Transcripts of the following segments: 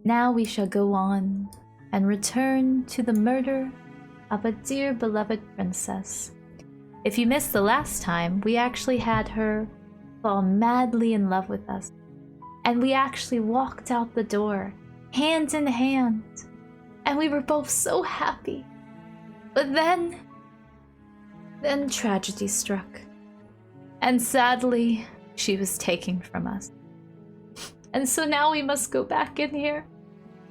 Now we shall go on and return to the murder of a dear beloved princess. If you missed the last time, we actually had her fall madly in love with us. And we actually walked out the door, hand in hand. And we were both so happy. But then tragedy struck. And sadly, she was taken from us. And so now we must go back in here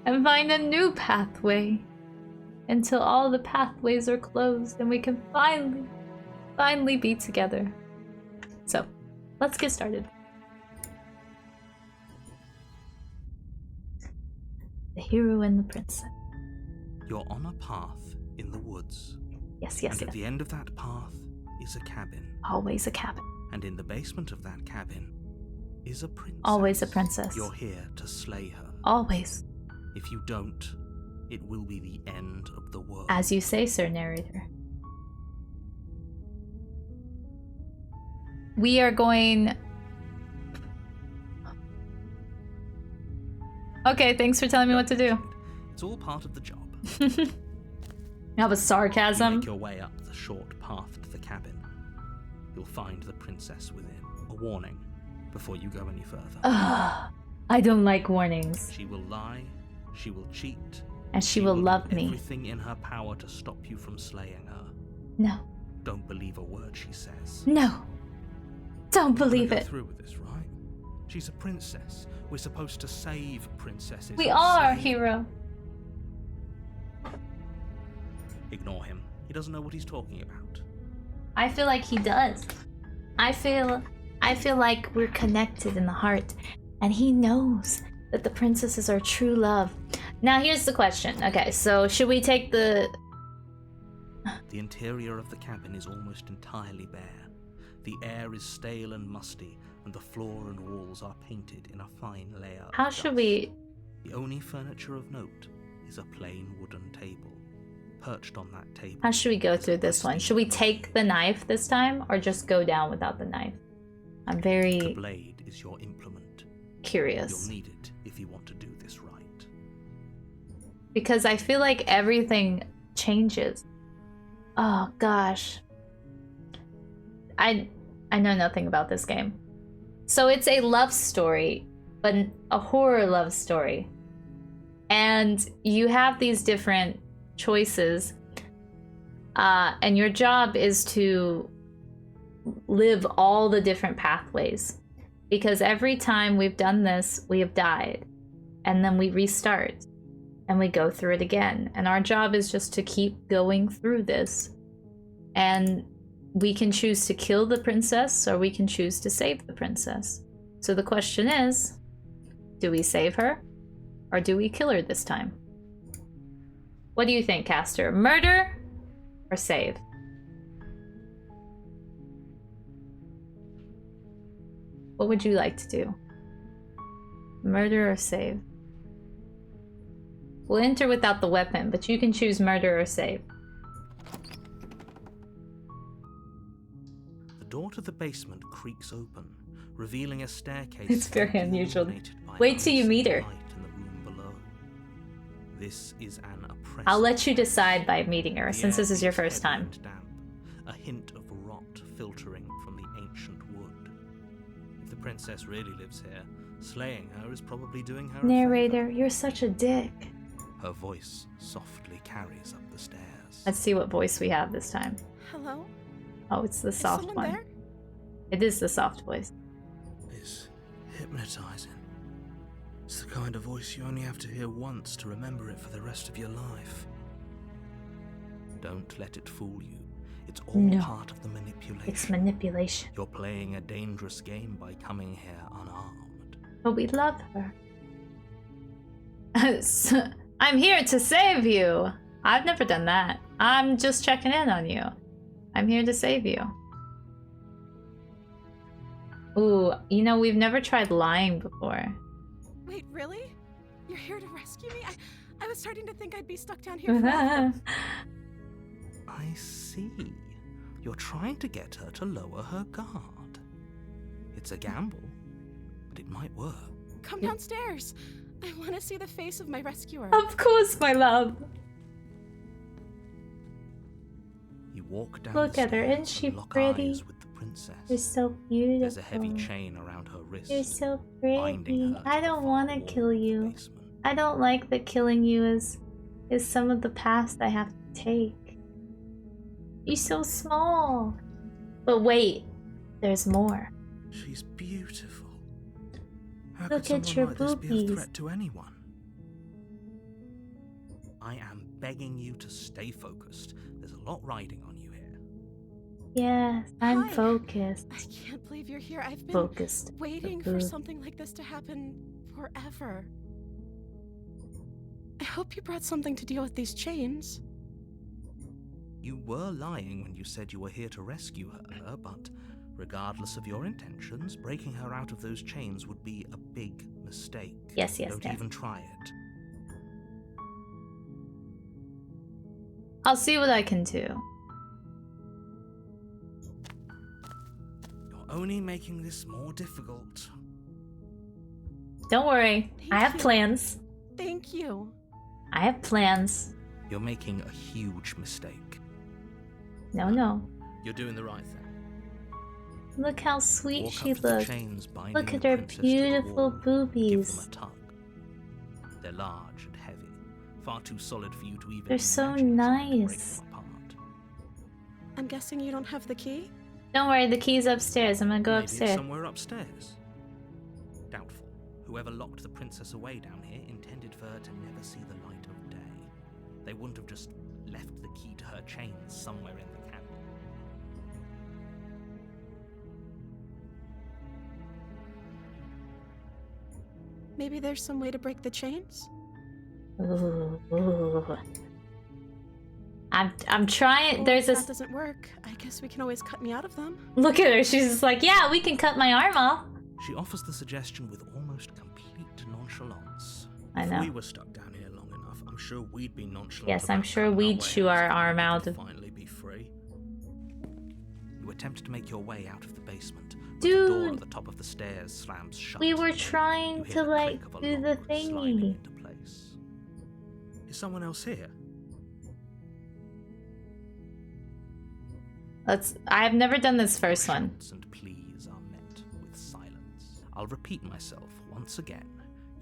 and find a new pathway until all the pathways are closed and we can finally be together. So, let's get started. The hero and the princess. You're on a path in the woods. Yes. At the end of that path is a cabin. Always a cabin. And in the basement of that cabin is a princess. Always a princess. You're here to slay her. Always. If you don't, it will be the end of the world. As you say, sir narrator. We are going... Okay, thanks for telling me what to do. It's all part of the job. That was sarcasm. You make your way up the short path to the cabin. You'll find the princess within. A warning before you go any further. I don't like warnings. She will lie, she will cheat, and she will love me. Everything in her power to stop you from slaying her. No. Don't believe a word she says. No. Don't believe it. Go through with this, right? She's a princess. We're supposed to save princesses. We are, hero. Ignore him. He doesn't know what he's talking about. I feel like he does. I feel like we're connected in the heart, and he knows that the princess is our true love. Now here's the question. Okay, so should we take the... The interior of the cabin is almost entirely bare. The air is stale and musty, and the floor and walls are painted in a fine layer. How should we... The only furniture of note is a plain wooden table. Perched on that table. How should we go through this one? Should we take the knife this time, or just go down without the knife? I'm very... The blade is your implement. Curious. You'll need it if you want to do this right. Because I feel like everything changes. Oh gosh. I know nothing about this game. So it's a love story, but a horror love story. And you have these different choices. And your job is to live all the different pathways. Because every time we've done this, we have died. And then we restart. And we go through it again. And our job is just to keep going through this. And we can choose to kill the princess, or we can choose to save the princess. So the question is, do we save her? Or do we kill her this time? What do you think, Caster? Murder or save? What would you like to do? Murder or save? We'll enter without the weapon, but you can choose murder or save. The door to the basement creaks open, revealing a staircase. It's very unusual. Wait till you meet her. In the room below. This is an oppressive... I'll let you decide by meeting her, since this is your first time. Damp, a hint of rot filtering from the ancient wood. If the princess really lives here, slaying her is probably doing her Narrator, you're such a dick. Her voice softly carries up the stairs. Let's see what voice we have this time. Hello? Oh, it's the soft one. There? It is the soft voice. It's hypnotizing. It's the kind of voice you only have to hear once to remember it for the rest of your life. Don't let it fool you. It's all part of the manipulation. It's manipulation. You're playing a dangerous game by coming here unarmed. But we love her. I'm here to save you. I've never done that. I'm just checking in on you. I'm here to save you. Ooh, you know, we've never tried lying before. Wait, really? You're here to rescue me? I was starting to think I'd be stuck down here forever. I see. You're trying to get her to lower her guard. It's a gamble, but it might work. Come downstairs. I want to see the face of my rescuer. Of course, my love. You walk down Look the at her, isn't stairs she and lock pretty? eyes with the princess. You're so beautiful. There's a heavy chain around her wrist. You're so binding pretty. her to I the don't far want to wall of kill the you. basement. I don't like that killing you is some of the past I have to take. You're so small. But wait, there's more. She's beautiful. How Look could at someone your like this be a boobies. threat to anyone? I am begging you to stay focused. There's a lot riding on you here. Yes, I'm Hi. focused. I can't believe you're here. I've been Focused. waiting for Boo. something like this to happen forever. I hope you brought something to deal with these chains. You were lying when you said you were here to rescue her, but regardless of your intentions, breaking her out of those chains would be a big mistake. Yes, yes, Don't yes. even try it. I'll see what I can do. You're only making this more difficult. Don't worry. Thank I have you. plans. Thank you. I have plans. You're making a huge mistake. No, no. You're doing the right thing. Look how sweet Walk she up to the looks. chains binding Look at the her princess to the beautiful wall. Give boobies. them a tug. They're large and heavy, far too solid for you to even They're so imagine someone could break nice. them apart. I'm guessing you don't have the key? Don't worry, the key's upstairs. I'm gonna go Maybe it's upstairs. somewhere upstairs. Doubtful. Whoever locked the princess away down here intended for her to never see the light of day. They wouldn't have just left the key to her chains somewhere in the camp. Maybe there's some way to break the chains? Ooh, ooh. I'm trying. Or There's if a. that doesn't work, I guess we can always cut me out of them. Look at her. She's just like, yeah, we can cut my arm off. She offers the suggestion with almost complete nonchalance. I If know. we were stuck down here long enough, I'm sure we'd be nonchalant. Yes, I'm about sure cutting we'd way chew our so arm we out could of- finally be free. You attempt to make your way out of the basement. But the door Dude, at the top of the stairs slams shut. we were You trying hear to the like click of a do the lock sliding thingy. into place. Is someone else here? I've never done this first one. Shouts and pleas are met with silence. I'll repeat myself once again.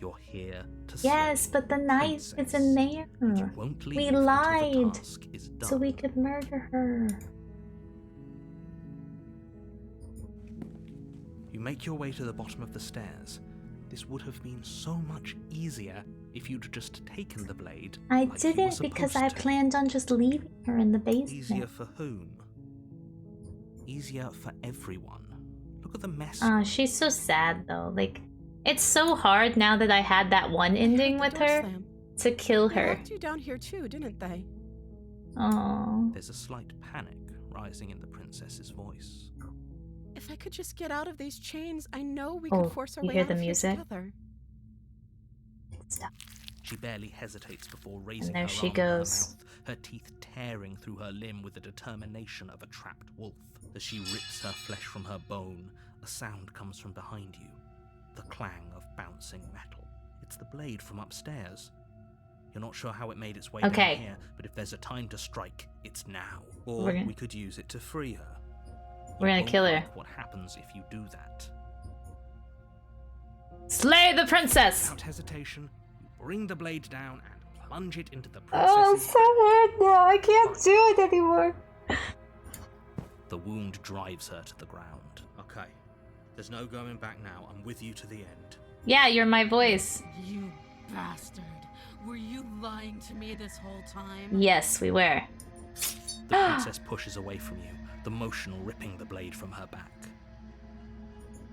You're here to Yes, slay but the the knife is princess, in and you there. won't leave We until the lied, task is done. so we could murder her. You make your way to the bottom of the stairs. This would have been so much easier if you'd just taken the blade. I like you were didn't because I supposed to. planned on just leaving her in the Easier basement. for whom? Easier for everyone. Look at the mess. She's so sad though. Like, it's so hard now that I had that one ending Heard with the door her slam. to kill They her. locked you down here too, didn't they? Oh. There's a slight panic rising in the princess's voice. If I could just get out of these chains, I know we Oh, could force our you way hear out the of here music? together. Stop. She barely hesitates before raising there her she arm to her goes. mouth, her teeth tearing through her limb with the determination of a trapped wolf. As she rips her flesh from her bone, a sound comes from behind you, the clang of bouncing metal. It's the blade from upstairs. You're not sure how it made its way Okay. down here, but if there's a time to strike, it's now. Or We're gonna- we could use it to free her. We're You gonna won't kill her. like what happens if you do that? Slay the princess! Without hesitation, you bring the blade down and plunge it into the Oh, princess's it's so hard now. I can't do it anymore. The wound drives her to the ground. Okay. There's no going back now. I'm with you to the end. Yeah, you're my voice. You bastard. Were you lying to me this whole time? Yes, we were. The princess pushes away from you, the motion ripping the blade from her back.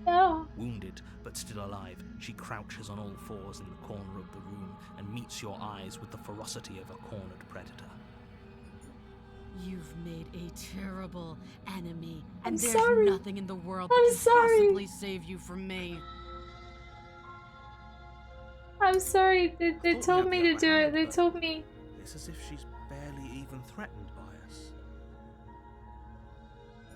No. Wounded, but still alive, she crouches on all fours in the corner of the room and meets your eyes with the ferocity of a cornered predator. You've made a terrible enemy, I'm and there's sorry. nothing in the world I'm that can sorry. possibly save you from me. I'm sorry. They Thought told we me had to the do upper it. hand, They but told me. It's as if she's barely even threatened by us.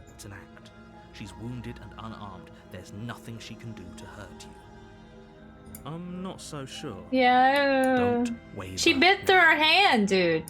It's an act. She's wounded and unarmed. There's nothing she can do to hurt you. I'm not so sure. Yeah. Don't waver. She bit through her hand, dude.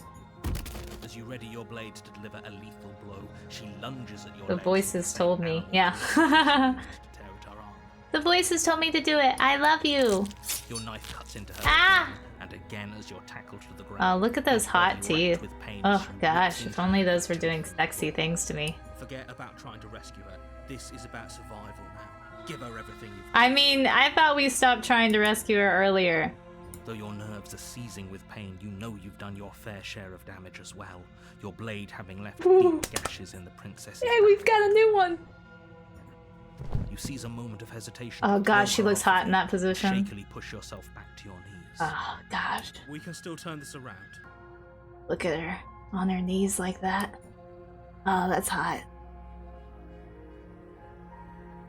As you ready your blade to deliver a lethal blow, she lunges at your The legs voices with the told same me. power Yeah. to tear at her arm. The voices told me to do it. I love you. Your knife cuts into her Ah! again, and again as you're tackled to the ground. Oh, look at those your hot body racked teeth. with pain, Oh she rips gosh, if into only you those were to doing death. sexy things to me. Forget about trying to rescue her. This is about survival now. Give her everything you've I mean, I thought we stopped trying to rescue her earlier. Though your nerves are seizing with pain, you know you've done your fair share of damage as well. Your blade having left deep gashes in the princess's Hey, back. we've got a new one. You seize a moment of hesitation. Oh to gosh, throw she her looks off of hot in you. that position. Shakily push yourself back to your knees. Oh gosh, We can still turn this around. look at her on her knees like that. Oh, that's hot.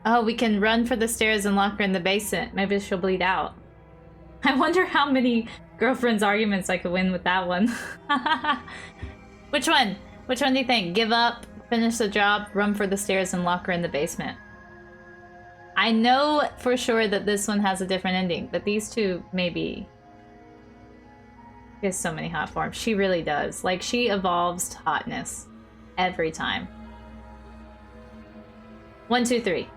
Oh, we can run for the stairs and lock her in the basement. Maybe she'll bleed out. I wonder how many girlfriends' arguments I could win with that one. Which one? Which one do you think? Give up, finish the job, run for the stairs, and lock her in the basement. I know for sure that this one has a different ending, but these two maybe. She has so many hot forms. She really does. Like, she evolves to hotness every time. 1, 2, 3.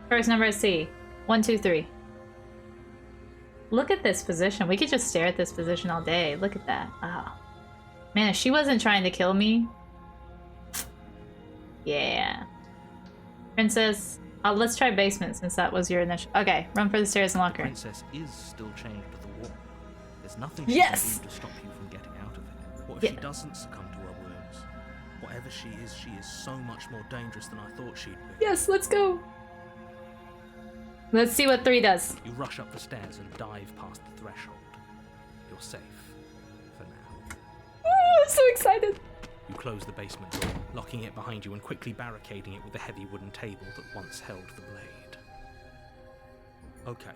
First number is C. 1, 2, 3. Look at this position. We could just stare at this position all day. Look at that. Oh. Man, if she wasn't trying to kill me. Yeah. Princess. Let's try basement since that was your initial. Okay, run for the stairs and lock her. Princess is still chained to the wall. There's nothing she Yes! can do to stop you from getting out of it. What if she Yeah. doesn't succumb to her wounds? Whatever she is so much more dangerous than I thought she'd be. Yes, let's go. Let's see what 3 does. You rush up the stairs and dive past the threshold. You're safe. For now. Oh, I'm so excited. You close the basement door, locking it behind you and quickly barricading it with the heavy wooden table that once held the blade. Okay,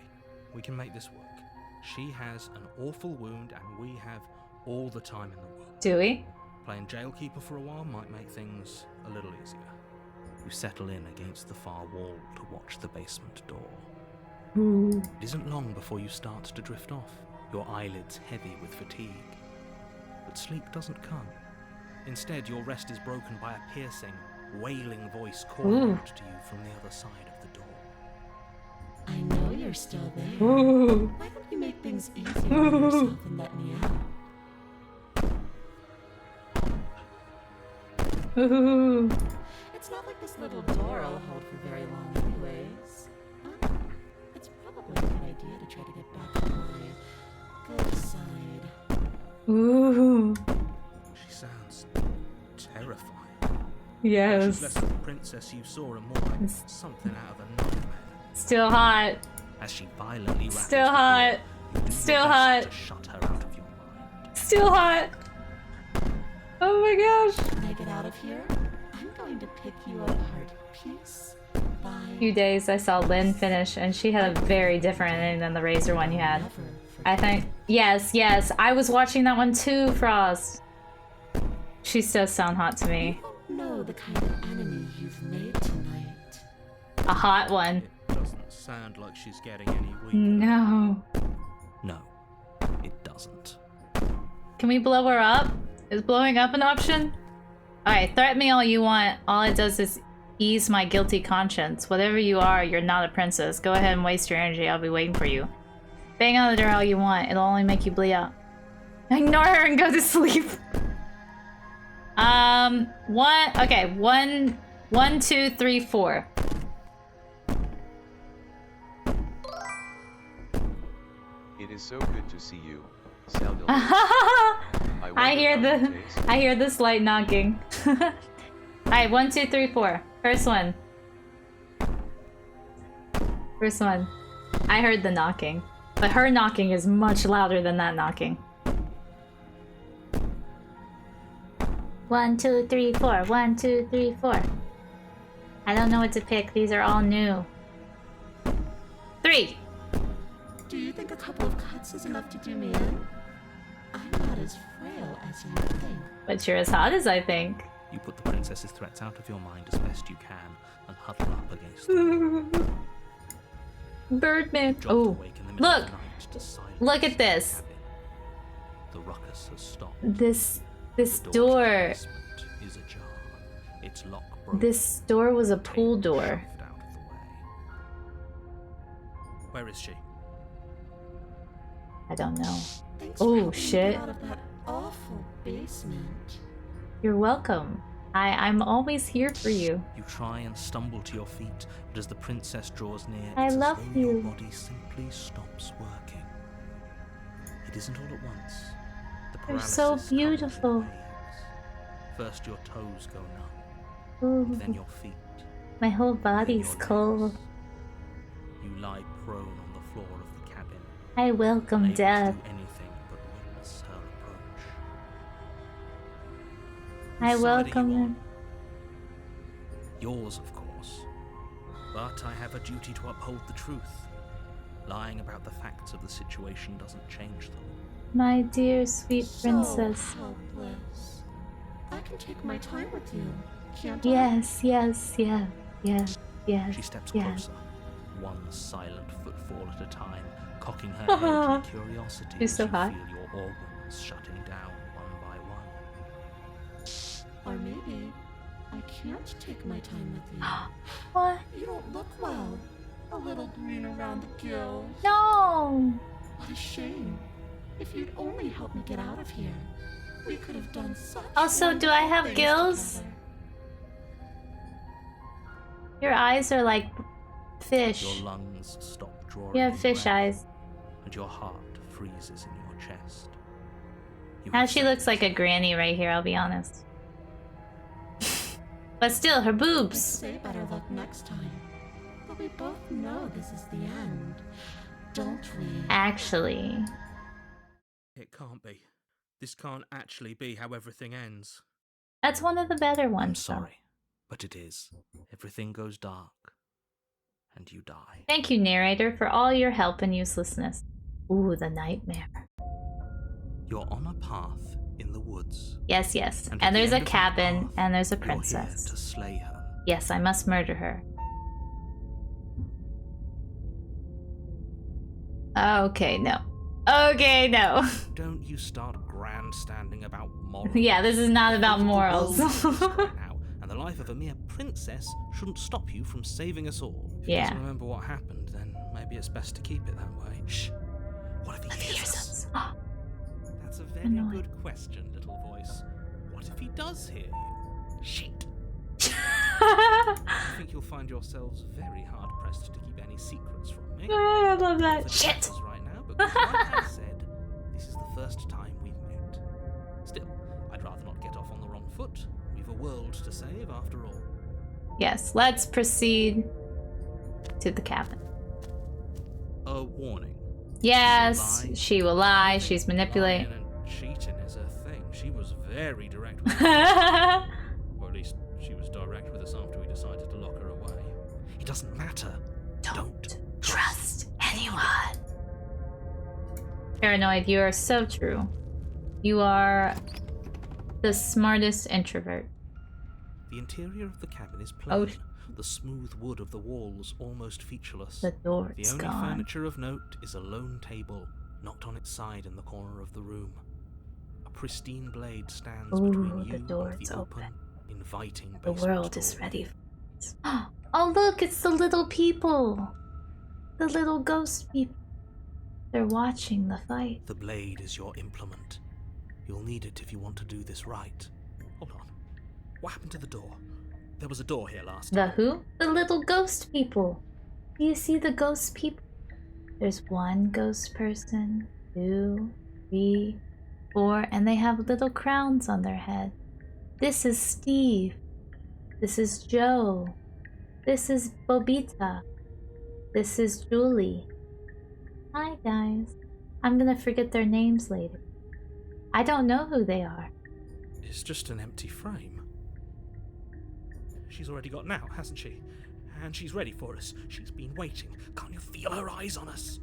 we can make this work. She has an awful wound and we have all the time in the world. Do we? Playing jailkeeper for a while might make things a little easier. You settle in against the far wall to watch the basement door. Ooh. It isn't long before you start to drift off, your eyelids heavy with fatigue. But sleep doesn't come. Instead, your rest is broken by a piercing, wailing voice calling out to you from the other side of the door. I know you're still there. Ooh. Why don't you make things easier on yourself and let me out? Ooh. It's not like this little door will hold for very long anyways. It's probably a good idea to try to get back to my good side. Ooh. She sounds terrifying. She's Yes. less of the princess you saw and more like something out of a nightmare. Still hot. As she violently rattles Still the hot. door, you do your Still best hot. to shut her out of your mind. Still hot. Oh my gosh. When I get out of here, I'm going to pick you apart piece by A few days I saw Lynn finish and she had a very different ending than the Razor one you had. never I think. Yes. I was watching that one too, Frost. She does sound hot to me. You don't know the kind of enemy you've made tonight. A hot one. It doesn't sound like she's getting any weaker. No. No, it doesn't. Can we blow her up? Is blowing up an option? Alright, threat me all you want. All it does is ease my guilty conscience. Whatever you are, you're not a princess. Go ahead and waste your energy. I'll be waiting for you. Bang on the door all you want. It'll only make you bleed out. Ignore her and go to sleep. Okay, 1, 2, 3, 4. It is so good to see you, Saldil. I hear the slight knocking. Alright, 1, 2, 3, 4. First one. First one. I heard the knocking. But her knocking is much louder than that knocking. 1, 2, 3, 4. 1, 2, 3, 4. I don't know what to pick. These are all new. 3. Do you think a couple of cuts is enough to do me in? I'm not as frail as you think. But you're as hot as I think. You put the princess's threats out of your mind as best you can and huddle up against them. Birdman. Jolt Oh, awake in the middle of look. the night to silence Look at the this. cabin. The ruckus has stopped. This The door to the door. basement is ajar. Its lock broken. This door was a pool Table door. shoved out of the way. Where is she? I don't know. Thanks Oh, for helping me shit. get out of that awful basement. You're welcome. I'm always here for you. You try and stumble to your feet, but as the princess draws near, I it's as love though your you. body simply stops working. It isn't all at once. The You're paralysis so comes in beautiful. waves. First your toes go numb, Ooh, then your feet. my whole then body's your cold. legs. You lie prone on the floor of the cabin, I welcome unable death. to do anything but witness her approach. I Whose side are you welcome on? him. Yours, of course. But I have a duty to uphold the truth. Lying about the facts of the situation doesn't change them. My dear sweet princess. So helpless. I can take my time with you, can't I? Yes, yes, yes, yes, yes. She steps yes. closer, one silent footfall at a time, cocking her head in curiosity She's as so you hot. feel your organs shutting down one by one. Or maybe I can't take my time with you. What? You don't look well. A little green around the gills. No! What a shame. If you'd only helped me get out of here, we could have done such Also, do I have wonderful things gills? together. Your eyes are like fish. Your lungs stop drawing You have in fish breath, eyes. and your heart freezes in your chest. You Now have she looks like a seconds. granny right here, I'll be honest. But still, her Let's boobs. say better luck next time. But we both know this is the end, don't we? Actually. It can't be. This can't actually be how everything ends. That's one of the better I'm ones, though. sorry, but it is. Everything goes dark, and you die. Thank you, narrator, for all your help and uselessness. Ooh, the nightmare. You're on a path in the woods. Yes, yes. And at And the there's a end of the cabin, path, and there's a You're here princess. to slay her. Yes, I must murder her. Okay, no. Okay, no. Don't you start grandstanding about morals. Yeah, this is not about The morals. world is right now, and the life of a mere princess shouldn't stop you from saving us all. If he Yeah. doesn't remember what happened, then maybe it's best to keep it that way. Shh. What if he hears us? That's a very Annoying. good question, little voice. What if he does hear you? Shit. I think you'll find yourselves very hard pressed to keep any secrets from me. I love that. For Shit! titles right now, because like I said, this is the first time we've met. Still, I'd rather not get off on the wrong foot. We've a world to save after all. Yes, let's proceed to the cabin. A warning. Yes, Lie. she will lie. She's manipulating. Lying and cheating is her thing. She was very direct with us. Or at least she was direct with us after we decided to lock her away. It doesn't matter. Don't trust anyone. Paranoid, you are so true. You are the smartest introvert. The interior of the cabin is Oh, plain. The smooth wood of the walls almost featureless. The door The is only gone. furniture of note is a lone table, knocked on its side in the corner of the room. A pristine blade stands Ooh, between the you and door the is open, open. inviting The basement world is door. ready for this. Oh, look, it's the little people. The little ghost people. They're watching the fight. The blade is your implement. You'll need it if you want to do this right. Hold on. What happened to the door? There was a door here last The time. who? The little ghost people. Do you see the ghost people? There's one ghost person, 2, 3, 4, and they have little crowns on their head. This is Steve. This is Joe. This is Bobita. This is Julie. Hi, guys. I'm gonna forget their names later. I don't know who they are. It's just an empty frame. She's already gotten out, hasn't she? And she's ready for us. She's been waiting. Can't you feel her eyes on us?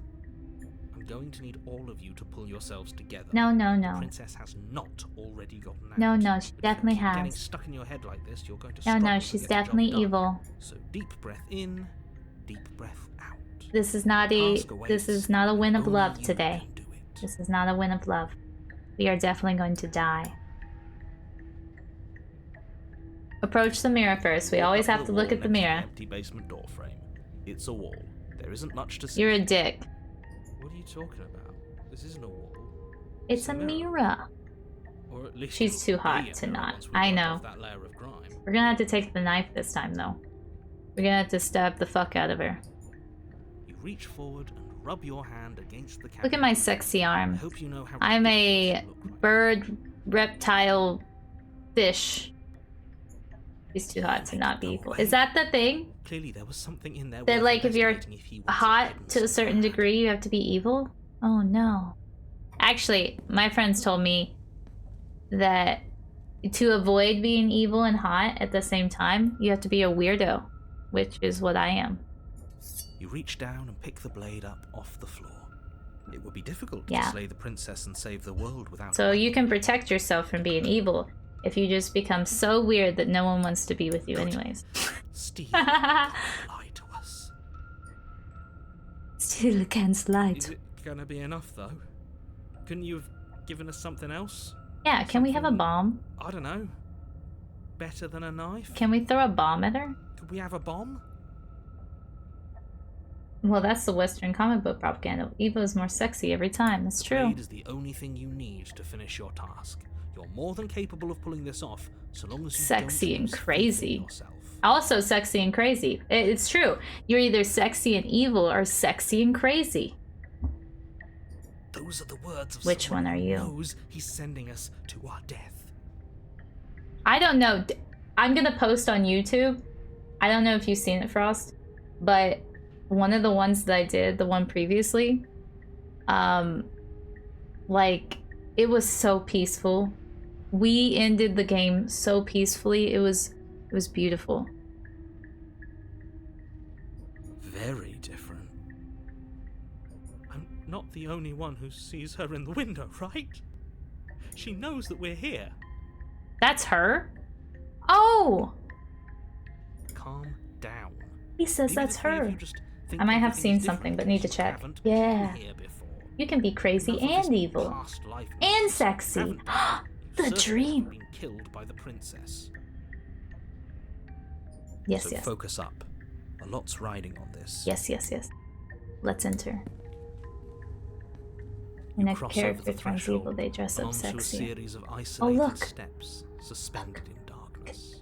I'm going to need all of you to pull yourselves together. No, no, The no. princess has not already gotten out. No, no, she But if you definitely keep Getting has. stuck in your head like this, you're going to No, struggle no, to she's get the job definitely done. evil. So deep breath in, deep breath out. This is not Task awaits, this is not a win of only love you today. can do it. This is not a win of love. We are definitely going to die. Approach the mirror first. We Walk always up have the to look wall at the next mirror. empty basement door frame. It's a wall. There isn't much to see. You're a dick. What are you talking about? This isn't a wall. It's a mirror. Or at least She's it'll too be hot a to mirror not. once we I wipe know. off that layer of grime. We're gonna have to take the knife this time, though. We're gonna have to stab the fuck out of her. You reach forward and rub your hand against the Look at my sexy I arm. hope you know how I'm ridiculous a you look right now. bird, reptile, fish. She's too hot to not be evil. Is that the thing? Clearly there was something in there That, worth like, if you're investigating if he wants it hot hidden to a certain somewhere. degree, you have to be evil? Oh no. Actually, my friends told me that to avoid being evil and hot at the same time, you have to be a weirdo, which is what I am. You reach down and pick the blade up off the floor. It would be difficult Yeah. to slay the princess and save the world without So a you can weapon. protect yourself from being evil if you just become so weird that no one wants to be with you anyways. Steve, lie to us. Still against light. Is it gonna be enough though? Couldn't you have given us something else? Yeah, can we have a Something- bomb? I don't know. Better than a knife? Can we throw a bomb at her? Could we have a bomb? Well, that's the Western comic book propaganda. Evo's more sexy every time. That's The true. blade is the only thing you need to finish your task. You're more than capable of pulling this off, so long as you Sexy don't and lose faith in crazy. yourself. Also sexy and crazy. It's true. You're either sexy and evil or sexy and crazy. Those are the words of Which someone one are who you? knows he's sending us to our death. I don't know. I'm gonna post on YouTube. I don't know if you've seen it, Frost, but one of the ones that I did, the one previously, like, it was so peaceful. We ended the game so peacefully. It was beautiful. Very different. I'm not the only one who sees her in the window, right? She knows that we're here. That's her? Oh! Calm down. He says Maybe that's the three of her. you just think I might have everything seen is something, different but need to because check. you haven't Yeah. been here before. You can be crazy Enough of and this evil. past life And nonsense. sexy. Haven't you? The Certainly dream. been killed by the princess. Yes, So yes. focus up. A lot's riding on this. Yes, yes, yes. Let's enter. You When a cross over character the turns threshold evil, they dress and up onto a sexy. series of isolated look. steps suspended in darkness.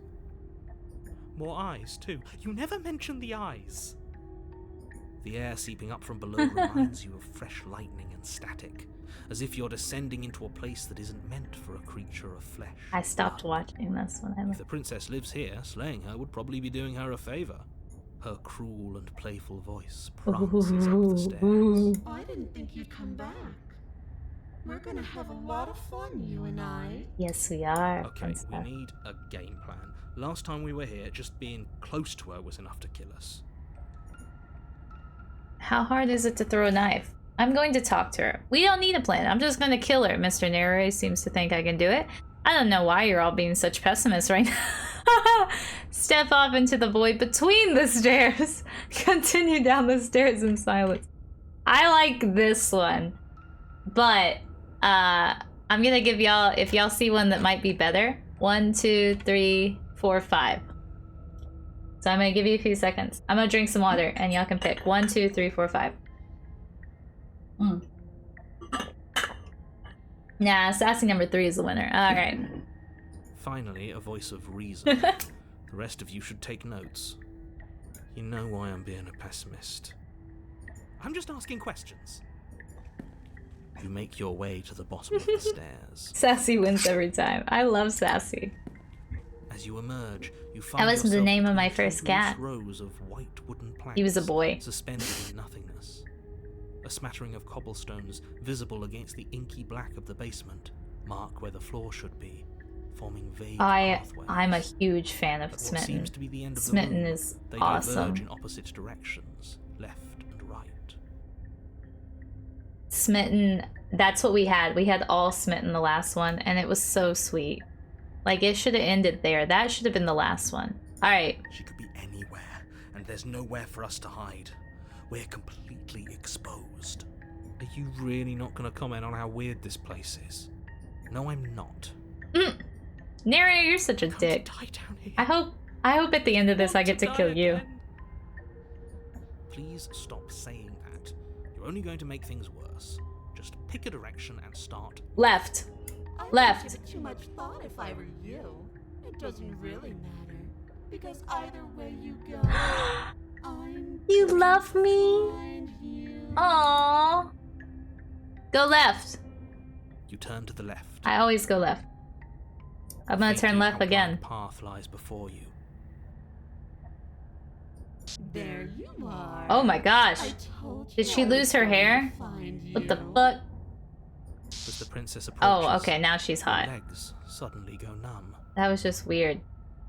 More eyes, too. You never mention the eyes. The air seeping up from below reminds you of fresh lightning and static, as if you're descending into a place that isn't meant for a creature of flesh. I stopped watching this when I If was. the princess lives here, slaying her would probably be doing her a favor. Her cruel and playful voice prances up the stairs. I didn't think you'd come back. We're gonna have a lot of fun, you and I. Yes, we are. Okay, and we stuff. need a game plan. Last time we were here, just being close to her was enough to kill us. How hard is it to throw a knife? I'm going to talk to her. We don't need a plan. I'm just going to kill her. Mr. Nere seems to think I can do it. I don't know why you're all being such pessimists right now. Step off into the void between the stairs. Continue down the stairs in silence. I like this one. But I'm going to give y'all, if y'all see one that might be better. 1, 2, 3, 4, 5. So I'm gonna give you a few seconds. I'm gonna drink some water and y'all can pick. 1, 2, 3, 4, 5. Nah, sassy number 3 is the winner. Alright. Finally, a voice of reason. The rest of you should take notes. You know why I'm being a pessimist. I'm just asking questions. You make your way to the bottom of the stairs. Sassy wins every time. I love Sassy. As you emerge, you find That was the yourself name of my between first two cat. loose rows of white wooden planks. He was a boy. Suspended in nothingness. A smattering of cobblestones visible against the inky black of the basement mark where the floor should be, forming vague pathways. I'm a huge fan of At what Smitten. seems to be the end of the Smitten room, is they awesome. diverge in opposite directions, left and right. Smitten, that's what we had. We had all Smitten the last one, and it was so sweet. Like, it should have ended there. That should have been the last one. Alright. She could be anywhere, and there's nowhere for us to hide. We're completely exposed. Are you really not going to comment on how weird this place is? No, I'm not. Nerio, you're such a I'm dick. going to die down here. I hope at the end of this I get to Die kill you. again. Please stop saying that. You're only going to make things worse. Just pick a direction and start. Left. I Left. wouldn't give it too much thought if I were you. It doesn't really matter. Because either way you go, I'm You love me? behind you. Aww. Go left. You turn to the left. I always go left. I'm gonna turn Thinking left how again. blind path lies before you. There you are. Oh my gosh. I told you Did she I was lose her going to hair? find What the you. fuck? As the princess approaches, Oh, okay, now she's your hot. legs suddenly go numb. That was just weird.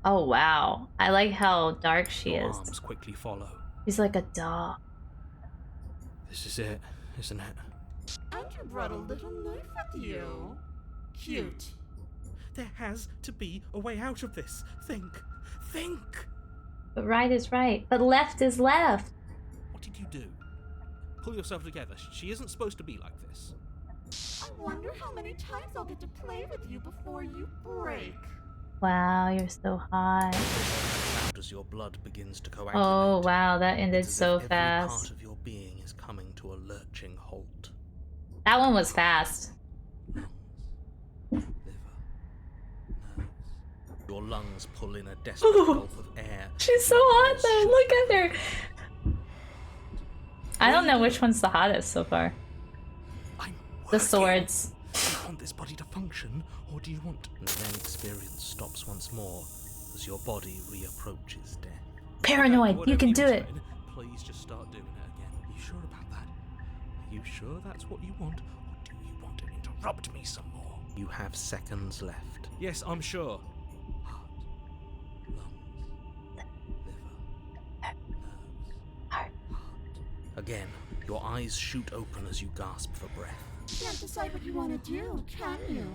Oh wow. I like how dark she Your is. arms quickly follow. She's like a dog. This is it, isn't it? And you brought a little knife with you. Cute. There has to be a way out of this. Think. But right is right. But left is left. What did you do? Pull yourself together. She isn't supposed to be like this. I wonder how many times I'll get to play with you before you break. Wow, you're so hot. Loud as your blood begins to coagulate. Oh wow, that ended It's as so if every fast. part of your being is coming to a lurching halt. That one was fast. Lungs, liver, nerves. Your lungs pull in a desperate gulp of air. She's so hot though. Look at her. I don't know which one's the hottest so far. I'm The working. swords. Do you want this body to function, or do you want... And then experience stops once more, as your body reapproaches death. Paranoid, you can do it. Please just start doing it again. Are you sure about that? Are you sure that's what you want, or do you want to interrupt me some more? You have seconds left. Yes, I'm sure. Heart, lungs, liver, nerves, Heart. Again, your eyes shoot open as you gasp for breath. Can't decide what you want to do, can you?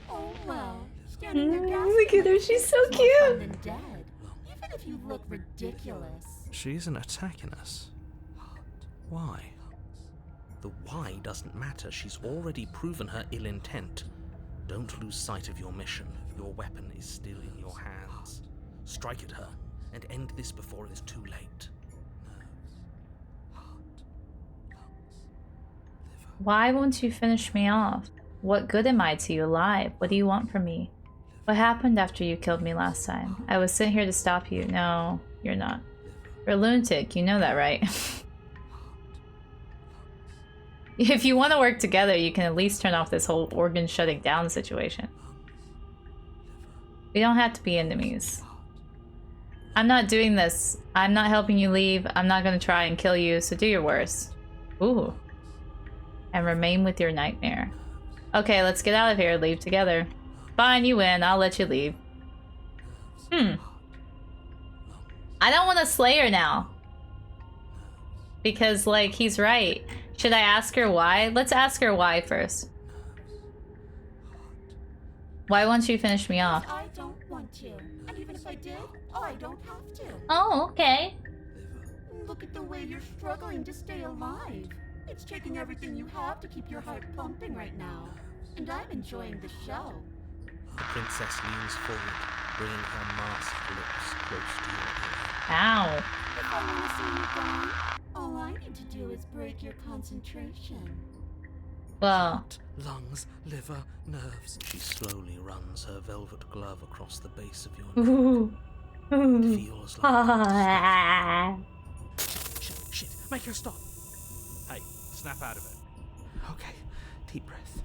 Oh well. Standing there gasping Look at her, like she's this so is more fun cute. than dead. Even if you look ridiculous. She isn't attacking us. Why? The why doesn't matter. She's already proven her ill intent. Don't lose sight of your mission. Your weapon is still in your hands. Strike at her and end this before it is too late. Nerves, heart, lungs, liver. Why won't you finish me off? What good am I to you alive? What do you want from me? What happened after you killed me last time? I was sent here to stop you. No, you're not. You're a lunatic, you know that, right? If you want to work together, you can at least turn off this whole organ shutting down situation. We don't have to be enemies. I'm not doing this. I'm not helping you leave. I'm not gonna try and kill you, so do your worst. Ooh. And remain with your nightmare. Okay, let's get out of here. Leave together. Fine, you win. I'll let you leave. I don't want to slay her now. Because, like, he's right. Should I ask her why? Let's ask her why first. Why won't you finish me off? I don't want to. And even if I did, I don't have to. Oh, okay. Look at the way you're struggling to stay alive. It's taking everything you have to keep your heart pumping right now. And I'm enjoying the show. The princess leans forward, bringing her masked lips close to your ear. Ow. If I want to see you gone, all I need to do is break your concentration. Well, Heart, lungs, liver, nerves. She slowly runs her velvet glove across the base of your neck. ooh. It Ooh. feels like Ah. Shit, make her stop. Hey, snap out of it. Okay, deep breath.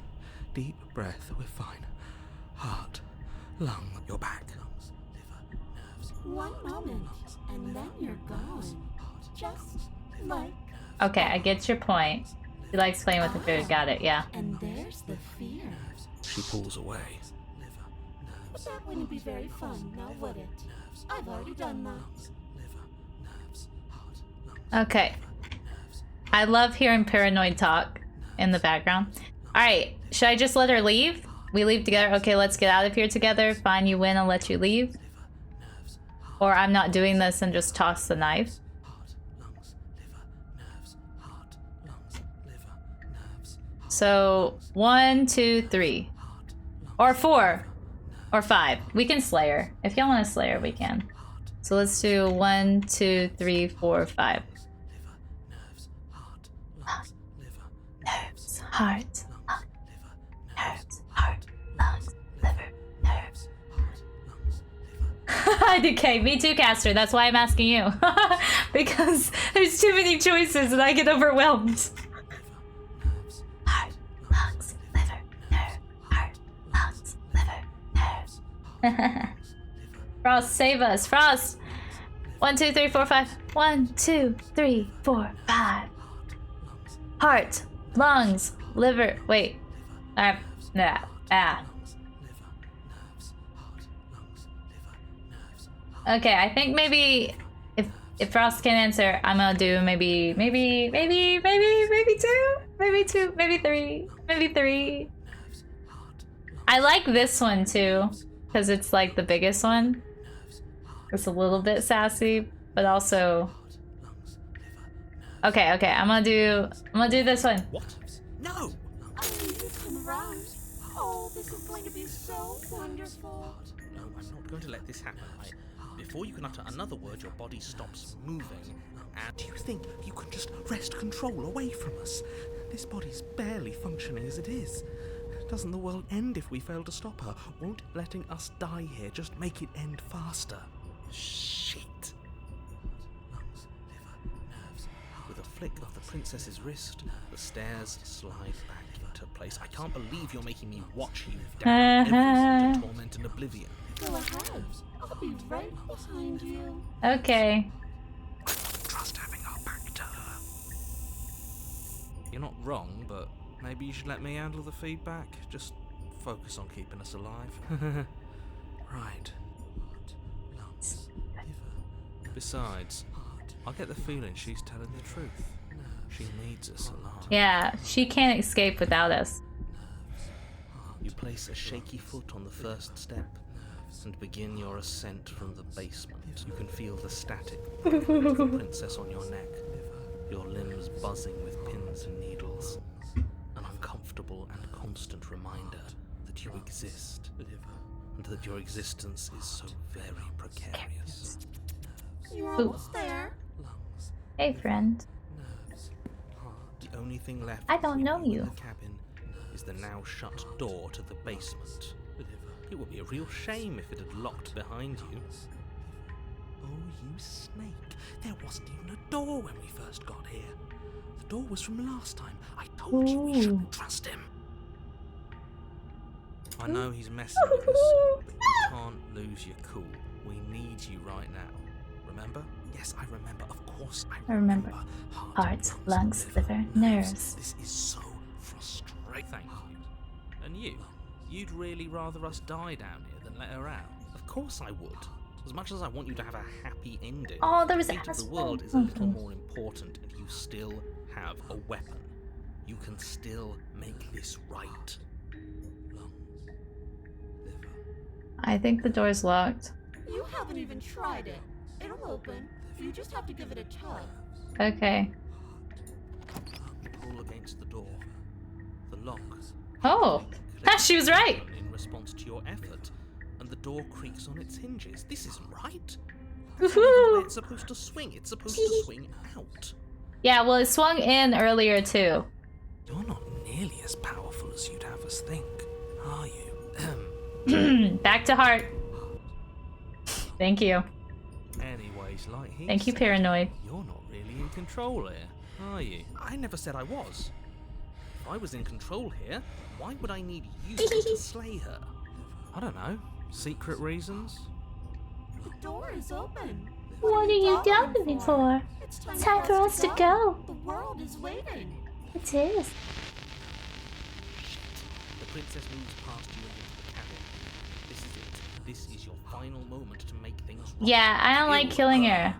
Deep breath, we're fine. Heart, lung, your back. Lungs, liver, nerves. One moment, and then you're gone. Just like... Okay, I get your point. You like playing with the food. Got it, yeah. And there's the fear. She pulls away. Liver, But nerves. that wouldn't be very fun, now would it? I've already done that. Lungs, liver, nerves, heart, lungs. Okay. Nerves. I love hearing paranoid talk in the background. Alright, should I just let her leave? We leave together? Okay, let's get out of here together. Fine, you win, I'll let you leave. Liver, nerves, heart, Or I'm not doing this and just toss the knife. heart, lungs, liver, nerves, So 1, 2, 3. Or 4. Or 5. We can slay her. If y'all want to slay her, we can. So let's do 1, 2, 3, 4, 5. Nerves, heart, lung, nerves, heart, lungs, liver, nerves, Okay, me too, Caster. That's why I'm asking you. Because there's too many choices and I get overwhelmed. Heart, lungs, liver, nerve, heart, lungs, liver, nerves. Frost, save us. Frost! 1, 2, 3, 4, 5. 1, 2, 3, 4, 5. Heart, lungs, liver. Wait. Okay, I think maybe if Frost can answer, I'm gonna do maybe 2, maybe 3. I like this one too, because it's like the biggest one. It's a little bit sassy, but also. Okay, I'm gonna do this one. What? No! You've come around. Oh, this is going to be so wonderful. No, I'm not going to let this happen. Before you can utter another word, your body stops moving. And do you think you can just wrest control away from us? This body's barely functioning as it is. Doesn't the world end if we fail to stop her? Won't letting us die here just make it end faster? Shit. With a flick of the princess's wrist, the stairs slide back into place. I can't believe you're making me watch you down everything to torment and oblivion. Go ahead. I'll be right behind you. Okay. Trust having our back to her. You're not wrong, but maybe you should let me handle the feedback. Just focus on keeping us alive. Right. Besides, I get the feeling she's telling the truth. She needs us alive. Yeah, she can't escape without us. You place a shaky foot on the first step and begin your ascent from the basement. You can feel the static of the princess on your neck, your limbs buzzing with pins and needles. An uncomfortable and constant reminder that you exist, and that your existence is so very precarious. You're almost there. Hey, friend. The only thing left I don't know in you. the cabin is the now shut door to the basement. It would be a real shame if it had locked behind you. Oh, you snake. There wasn't even a door when we first got here. The door was from last time. I told you we shouldn't trust him. I know he's messing with us, but you can't lose your cool. We need you right now. Remember? Yes, I remember. Of course I remember. Heart, lungs, liver, nerves. This is so frustrating. Thank you. And you? You'd really rather us die down here than let her out? Of course I would. As much as I want you to have a happy ending, Oh, there was the fate of the world is a little more important, and you still have a weapon. You can still make this right. I think the door's locked. You haven't even tried it. It'll open. You just have to give it a tug. Okay. You pull against the door. The lock. Oh, she was right. In response to your effort, and the door creaks on its hinges. This isn't right. Woohoo! It's supposed to swing. It's supposed to swing out. Yeah, well, it swung in earlier too. You're not nearly as powerful as you'd have us think, are you? Back to heart. Thank you. Anyways, like he Thank you, said, Paranoid. you're not really in control here, are you? I never said I was. If I was in control here, why would I need you to slay her? I don't know. Secret reasons? The door is open. What are you bothering doing for? It's Time for us to go. The world is waiting. It is. The princess moves past you and into the cabin. This is it. This is your final moment to make things right. Yeah, I don't like killing her.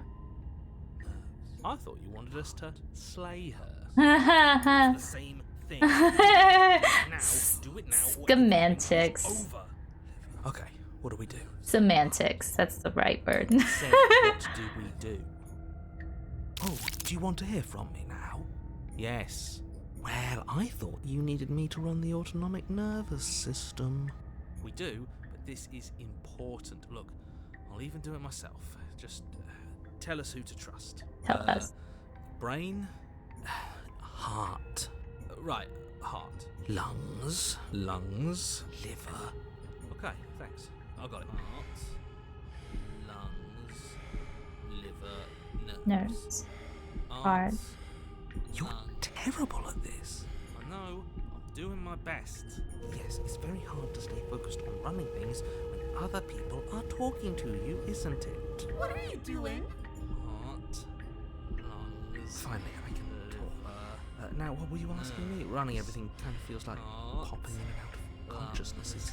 I thought you wanted us to slay her. The same thing. Now, do it now. Semantics. Over. Okay, what do we do? Semantics. That's the right word. Said, what do we do? Oh, do you want to hear from me now? Yes. Well, I thought you needed me to run the autonomic nervous system. We do, but this is important. Look, I'll even do it myself. Just tell us who to trust. Tell us. Brain, heart. Right, heart. Lungs, liver. Okay, thanks. I got it. Heart, lungs, liver, Nerves. Heart. You're terrible at this. I know. I'm doing my best. Yes, it's very hard to stay focused on running things when other people are talking to you, isn't it? What are you doing? Heart, lungs. Finally, I can talk. Now, what were you asking me? Running everything kind of feels like popping in and out of consciousness. It's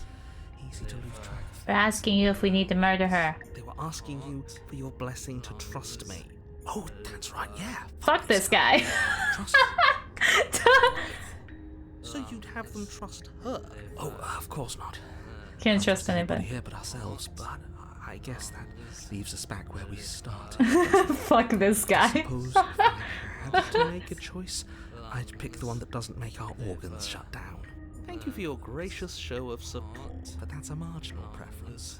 easy to lose track of. We're asking you if we need to murder her. They were asking you for your blessing to trust me. Oh, that's right, yeah. Fuck this guy. Trust So you'd have them trust her? Oh, of course not. Can't trust Anybody anybody. here but ourselves, but I guess that leaves us back where we start. Fuck this guy. Suppose if I had to make a choice, I'd pick the one that doesn't make our organs shut down. Thank you for your gracious show of support, but that's a marginal preference.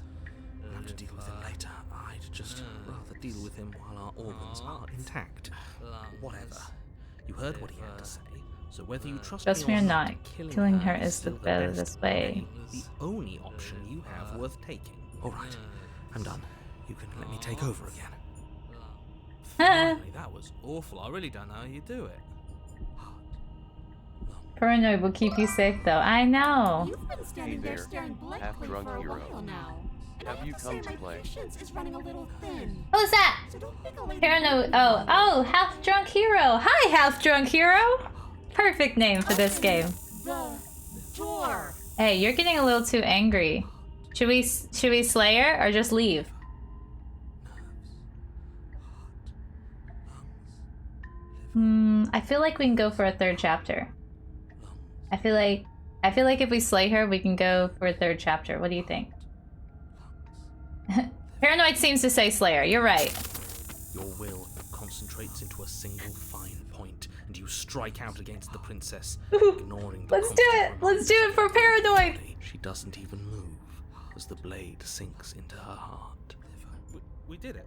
We'll have to deal with him later. I'd just rather deal with him while our organs are intact. Whatever. You heard what he had to say, so whether you trust Trust me or not, killing killing her is is the still best way. The only option you have worth taking. Alright, I'm done. You can let me take over again. Finally, that was awful. I really don't know how you do it. Paranoid will keep you safe though. I know. You've been standing Hey there there, staring blankly half-drunk for a hero. while now. And I Have you to come say to my play? patience is running a little thin. Who's that? So don't think I'll Paranoid. Oh, half drunk hero. Hi, half drunk hero. Perfect name for this game. The door. Hey, you're getting a little too angry. Should we slay her or just leave? I feel like we can go for a third chapter. I feel like if we slay her, we can go for a third chapter. What do you think? Paranoid seems to say Slayer. You're right. Your will concentrates into a single fine point, and you strike out against the princess, ignoring the Let's do it. constant Let's do it for Paranoid. She doesn't even move as the blade sinks into her heart. We did it.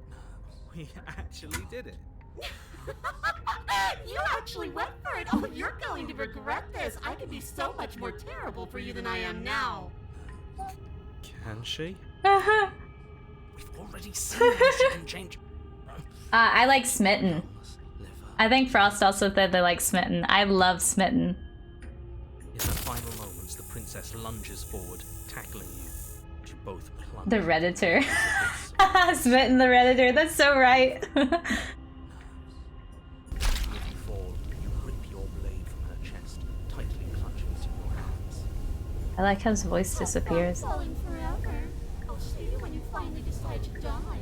We actually did it. You actually went for it. Oh, you're going to regret this. I could be so much more terrible for you than I am now. Can she? Uh-huh. We've already seen how she can change. I like Smitten. I think Frost also said they like Smitten. I love Smitten. In the final moments, the princess lunges forward, tackling you. You both plunge. The Redditor. Smitten the Redditor. That's so right. If you fall, you rip your blade from her chest, tightly clutching it in your hands. I like how his voice disappears. Stop falling forever. I'll see you when you finally decide to die.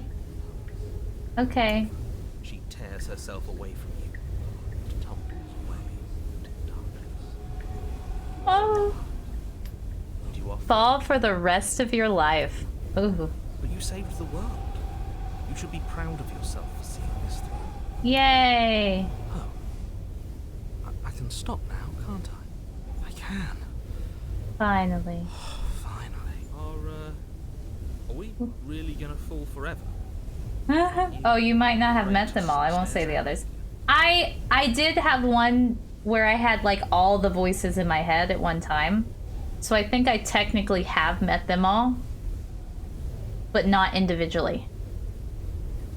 Okay. She tears herself away from you and tumbles away into darkness. Oh. And you are Fall for the rest of your life. Ooh. But you saved the world. You should be proud of yourself for seeing this through. Yay. Oh. I can stop now, can't I? I can. Finally. Finally. Are we really gonna fall forever? Oh, you might not have met them all. I won't say the others. I did have one where I had like all the voices in my head at one time. So I think I technically have met them all, but not individually.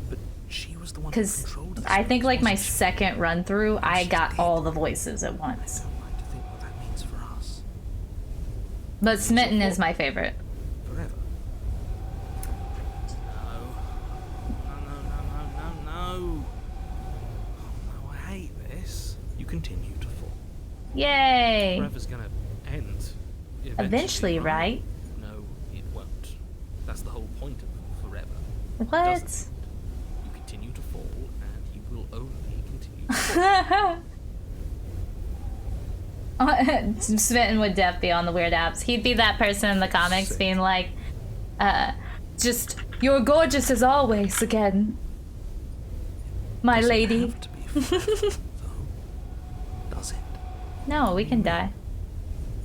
But she was the one who Because controlled this I think place, like my wasn't she? second run through, I got all the voices at once. I don't like to think what that means for us. But Smitten is my favorite. Forever. No. Oh, no, I hate this. You continue to fall. Yay! Forever's gonna end. Eventually, right? No, it won't. That's the whole point of forever. What? Doesn't end. You continue to fall, and you will only continue to fall. Smitten would def be on the weird apps. He'd be that person in the comics Sick. being like, just, you're gorgeous as always again. My Doesn't lady. have to be forever, though, does it? No, we can die.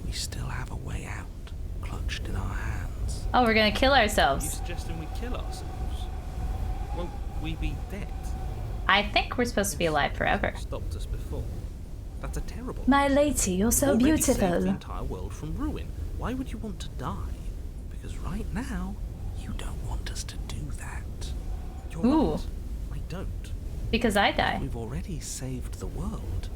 We still have a way out, clutched in our hands. Oh, we're gonna kill Are you ourselves. suggesting we kill ourselves? Won't we be dead? I think we're supposed to be alive forever. Stopped us before. That's a terrible. My lady, you're so Already saved the beautiful. entire world from ruin. Why would you want to die? Because right now, you don't want us to do that. You're Ooh. right. I don't. Because I die. We've already saved the world.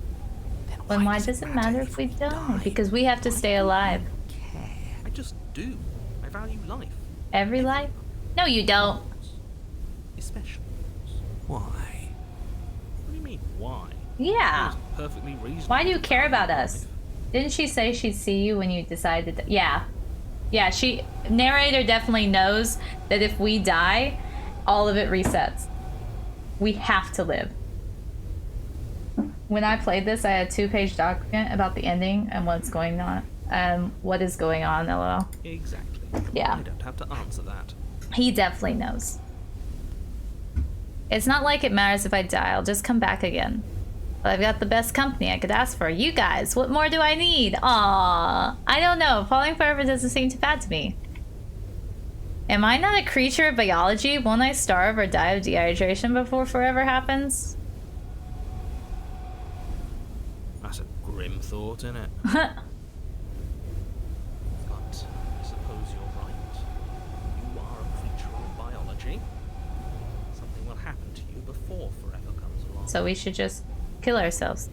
Then Then why does it matter if we die? Because we have to stay alive. Care. I just do. I value life. Every life? No, you don't. Especially yours. Why? What do you mean, why? Yeah. It's perfectly reasonable. Why do you care about to us? live. Didn't she say she'd see you when you decided that? Yeah. Yeah, narrator definitely knows that if we die, all of it resets. We have to live. When I played this, I had a 2-page document about the ending and what's going on. What is going on, LOL. Exactly. Yeah. I don't have to answer that. He definitely knows. It's not like it matters if I die, I'll just come back again. But I've got the best company I could ask for. You guys, what more do I need? Aww. I don't know, falling forever doesn't seem too bad to me. Am I not a creature of biology? Won't I starve or die of dehydration before forever happens? That's a grim thought, isn't it? But I suppose you're right. You are a creature of biology. Something will happen to you before forever comes along. So we should just kill ourselves.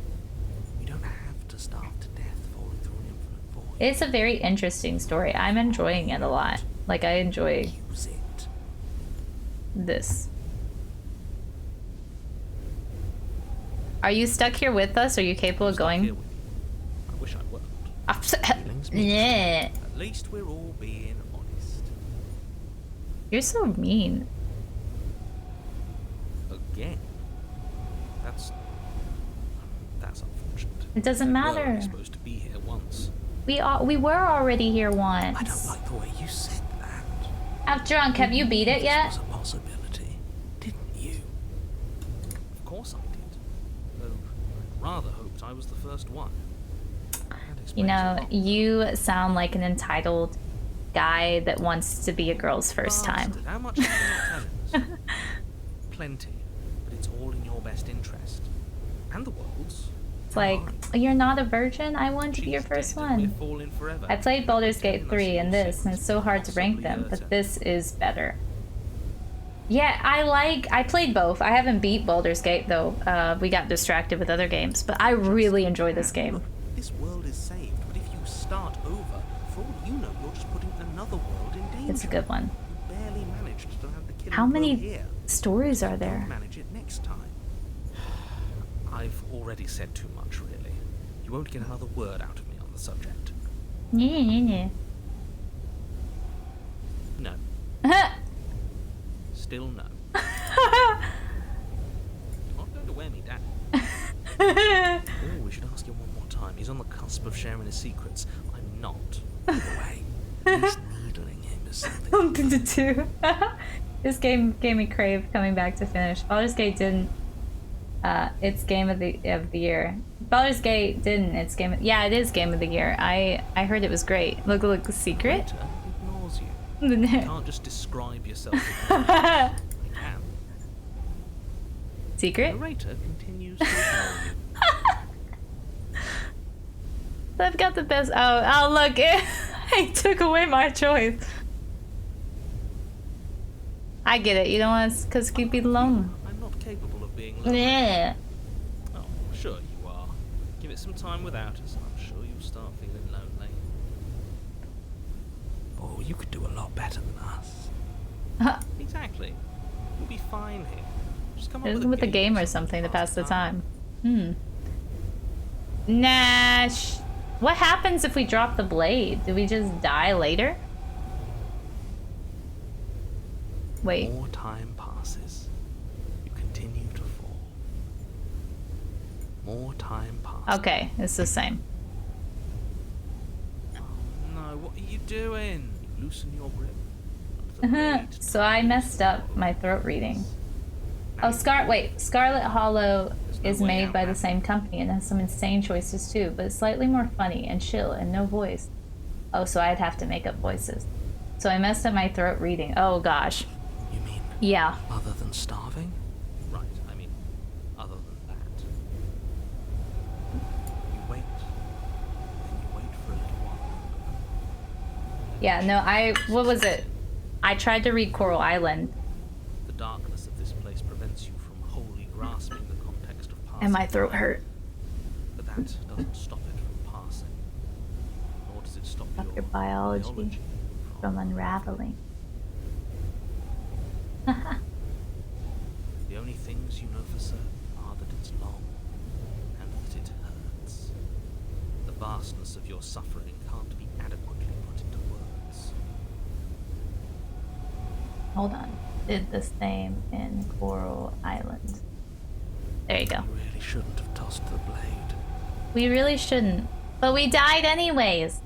You don't have to starve to death falling through an infinite void. It's a very interesting story. I'm enjoying it a lot. Like, I enjoy Use it. this. Are you stuck here with us? Are you capable of Stuck here going? with you. I wish I weren't. Feelings mixed. Yeah. At least we're all being honest. You're so mean. Again. That's unfortunate. It doesn't We were matter. only supposed to be here once. We were already here once. I don't like the way you said that. I'm drunk. Have you beat it yet? This was a possibility, didn't you? Of course I did. Though I'd rather hoped I was the first one. That You explains a know, lot. you sound like an entitled guy that wants to be a girl's first time. Bastard, how much are you not telling us? Plenty, but it's all in your best interest. And the world's. It's like, you're not a virgin? I want to be your She's first dead and one. we're falling forever. I played Baldur's Gate 3 and this, and it's so hard to rank Possibly them, but Urta. this is better. Yeah, I played both. I haven't beat Baldur's Gate though. We got distracted with other games, but I really enjoy this game. Look, this world is saved, but if you start over, for all you know, you're just putting another world in danger. It's a good one. You barely managed to have the killing How blow many here. stories are Don't there? manage it next time. I've already said too much, really. You won't get another word out of me on the subject. Yeah. No. Still no. You're not going to wear me down. Oh, we should ask him one more time. He's on the cusp of sharing his secrets. I'm not. By the way, he's needling him is something. Something to do. This game gave me crave coming back to finish. Baldur's Gate didn't. It's game of the year. Baldur's Gate didn't. It's game. Yeah, it is game of the year. I heard it was great. Look, the secret. Rita ignores you. You can't just describe yourself. I can. Secret. Narrator continues to ignore you. I've got the best. Oh, look! He took away my choice. I get it. You don't want to, cause you'd be alone. I'm not capable of being lonely. Yeah. Oh, sure you are. Give it some time without us, and I'm sure you'll start feeling lonely. Oh, you could do a lot better than us. Exactly. You'll be fine here. Just come up With a game or something to pass the time. Nash. What happens if we drop the blade? Do we just die later? Wait. More time passes. You continue to fall. More time passes. Okay, it's the same. No, what are you doing? You loosen your grip. The blade So I messed up my throat reading. Oh, Scarlet Hollow is way made out, by the man. same company and has some insane choices too, but it's slightly more funny and chill and no voice. Oh, so I'd have to make up voices. So I messed up my throat reading. Oh gosh. You mean Yeah. other than starving? Right, I mean, other than that. You wait. Then you wait for a little while. Yeah, no, what was it? I tried to read Coral Island The darkness of this place prevents you from wholly grasping the context of passing. and my throat time. hurt. But that doesn't stop it from passing. Nor does it stop Stop your biology from unraveling. The only things you know for certain are that it's long and that it hurts. The vastness of your suffering can't be adequately put into words. Hold on. Did the same in Coral Island. There you go. You really shouldn't have tossed the blade. We really shouldn't. But we died anyways.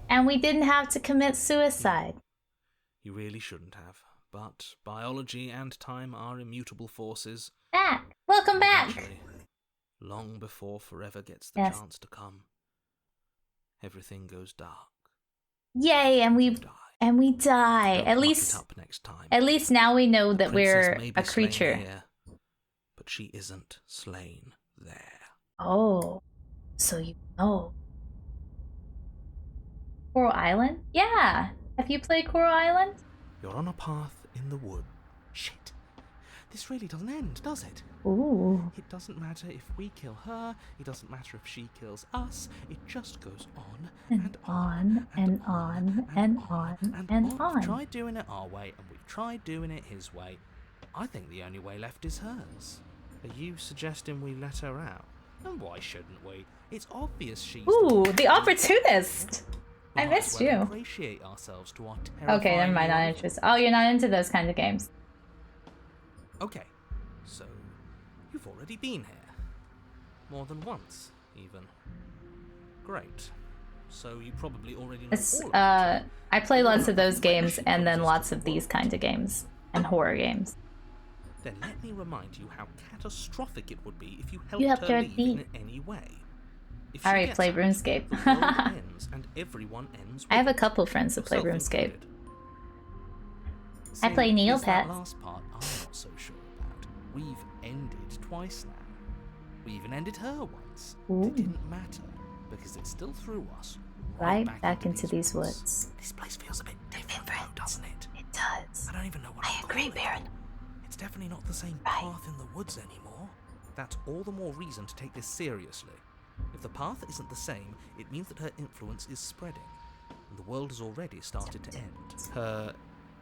And we didn't have to commit suicide. You really shouldn't have. But biology and time are immutable forces. Back! Welcome back! Eventually, long before forever gets the Yes. chance to come, everything goes dark. Yay, and we You die. die. Don't At muck least it up next time. now we know that Princess we're may be a slain creature. here, but she isn't slain there. Oh. So you know. Coral Island? Yeah. Have you played Coral Island? You're on a path in the wood. Shit. This really doesn't end, does it? Ooh. It doesn't matter if we kill her, it doesn't matter if she kills us, it just goes on And on and on and on and We've on. tried doing it our way and we've tried doing it his way. I think the only way left is hers. Are you suggesting we let her out? And why shouldn't we? It's obvious she's Ooh, the opportunist. I Might missed as well you. Ingratiate ourselves to our Okay, never mind. Not terrifying interested. Oh, you're not into those kinds of games. Okay, so you've already been here. More than once, even. Great. So you probably already know It's all about it. I play lots of those games and then lots of these kinds of games and horror games. Then let me remind you how catastrophic it would be if you You helped helped her her leave leave. in any way. If I she already gets play out, RuneScape. the world ends and everyone ends I have a with it, couple friends that play yourself RuneScape. included. I See, play it's Neopets. that last part I'm not so sure about. We've ended twice now. We even ended her once. Ooh. It didn't matter because it still threw us Right back into these woods. This place feels a bit different, though, doesn't it? It does. I don't even know what I to agree, call it. Baron. It's definitely not the same Right. path in the woods anymore. That's all the more reason to take this seriously. If the path isn't the same, it means that her influence is spreading, and the world has already started to end. Her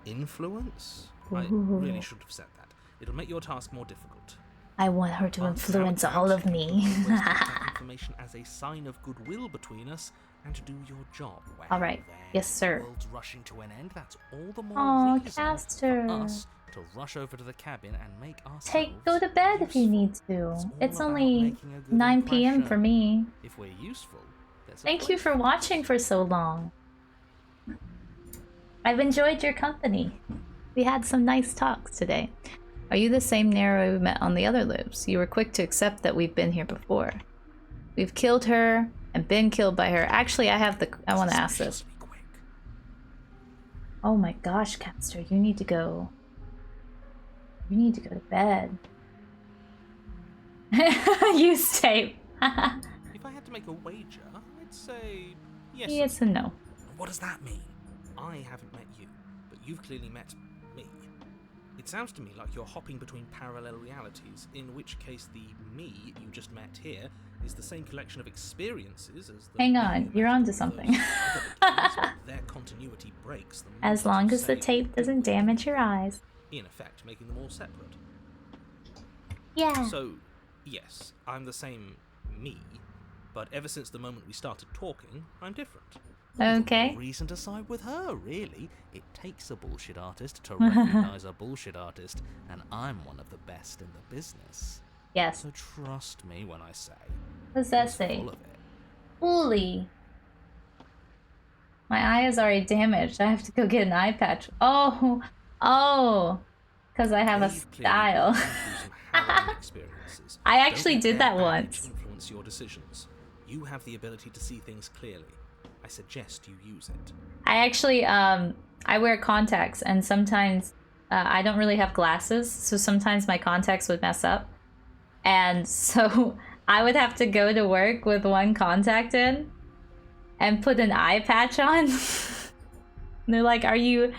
influence? I really shouldn't have said that. It'll make your task more difficult. I want her to But influence now it's all out. of You me. can always take that information as a sign of goodwill between us and to do your job. Well, All right. then, Yes, sir. The world's rushing to an end. That's all the more Aw, reason Castor. for us to rush over to the cabin and make ourselves Go to bed if you useful. need to. It's all It's about only making a good 9 p.m. for impression. me. If we're useful, there's a Thank you place for watching for so long. I've enjoyed your company. We had some nice talks today. Are you the same Nero we met on the other loops? You were quick to accept that we've been here before. We've killed her and been killed by her. Actually, I want to ask this. Suspiciously quick. Oh my gosh, Capster, you need to go. You need to go to bed. Use tape. If I had to make a wager, I'd say yes. Yes and no. What does that mean? I haven't met you, but you've clearly met me. It sounds to me like you're hopping between parallel realities, in which case the me you just met here is the same collection of experiences as the Hang me on, you you're met onto in something. those other games, but their continuity breaks the As moment long you as the say tape doesn't it, damage your eyes. in effect making them all separate. Yeah. So, yes, I'm the same me, but ever since the moment we started talking, I'm different. Okay. No reason to side with her, really. It takes a bullshit artist to recognize a bullshit artist, and I'm one of the best in the business. Yes. So trust me when I say. What does that it's say? full of it. Holy. My eye is already damaged. I have to go get an eye patch. Oh. Oh. Because I have a They've clearly style. gone through some learning experiences. I actually Don't let did that their baggage once. influence your decisions. You have the ability to see things clearly. I suggest you use it. I actually, I wear contacts, and sometimes I don't really have glasses, so sometimes my contacts would mess up. And so I would have to go to work with one contact in and put an eye patch on. And they're like, are you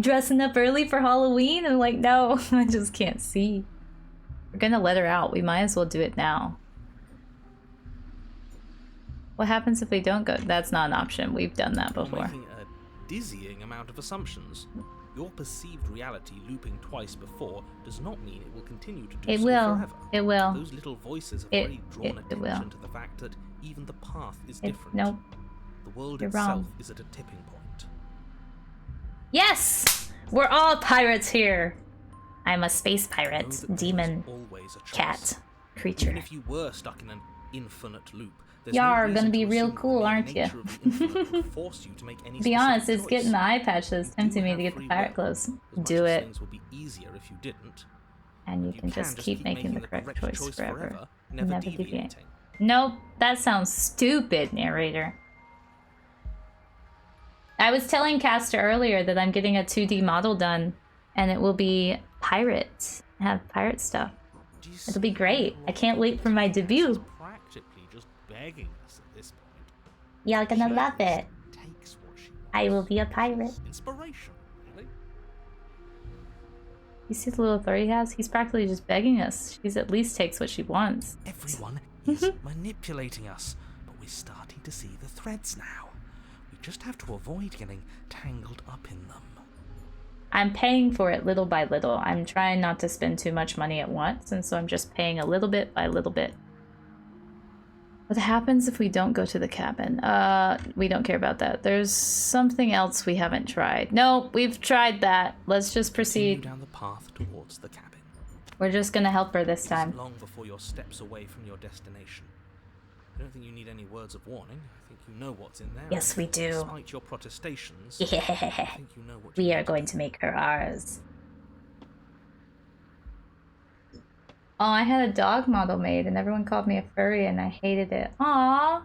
dressing up early for Halloween? And I'm like, no, I just can't see. We're gonna let her out. We might as well do it now. What happens if we don't go? That's not an option. We've done that You're before. making a dizzying amount of assumptions. Your perceived reality looping twice before does not mean it will continue to do It so will. forever. It will. Those little voices have It- already drawn it attention will. to the fact that even the path is It- different. nope. The world You're itself wrong. is at a tipping point. Yes! We're all pirates here. I'm a space Know pirate, that there demon, is always a choice. cat, Even creature. if you were stuck in an infinite loop, there's Y'all no are reason gonna be to real assume cool, the aren't ya? nature of the infinite would force you to make any To be honest, specific it's getting the choice. eye patch that's You tempting do me have to get the free pirate will, clothes. as much Do as it, things would be easier if you didn't. and you You can just keep making the correct choice forever. never deviate. deviating. Nope, that sounds stupid, narrator. I was telling Caster earlier that I'm getting a 2D model done, and it will be pirates. Have pirate stuff. Do you It'll be see great. how I can't wait for my this is debut. practically just begging us at this point. Y'all gonna love Shirtless it. takes what she I will wants. be a pirate. Inspiration, really. You see the little throat he has? He's practically just begging us. She's at least takes what she wants. Everyone is manipulating us, but we're starting to see the threads now. We just have to avoid getting tangled up in them. I'm paying for it little by little. I'm trying not to spend too much money at once, and so I'm just paying a little bit by little bit. What happens if we don't go to the cabin? We don't care about that. There's something else we haven't tried. No, we've tried that. Let's just Continue proceed. down the path towards the cabin. We're just gonna help her this It time. isn't long before you're steps away from your destination. I don't think you need any words of warning. I think you know what's in there. Yes, we do. Despite your protestations, I Yeah, think you know what you we are want. going to make her ours. Oh, I had a dog model made and everyone called me a furry and I hated it. Aww.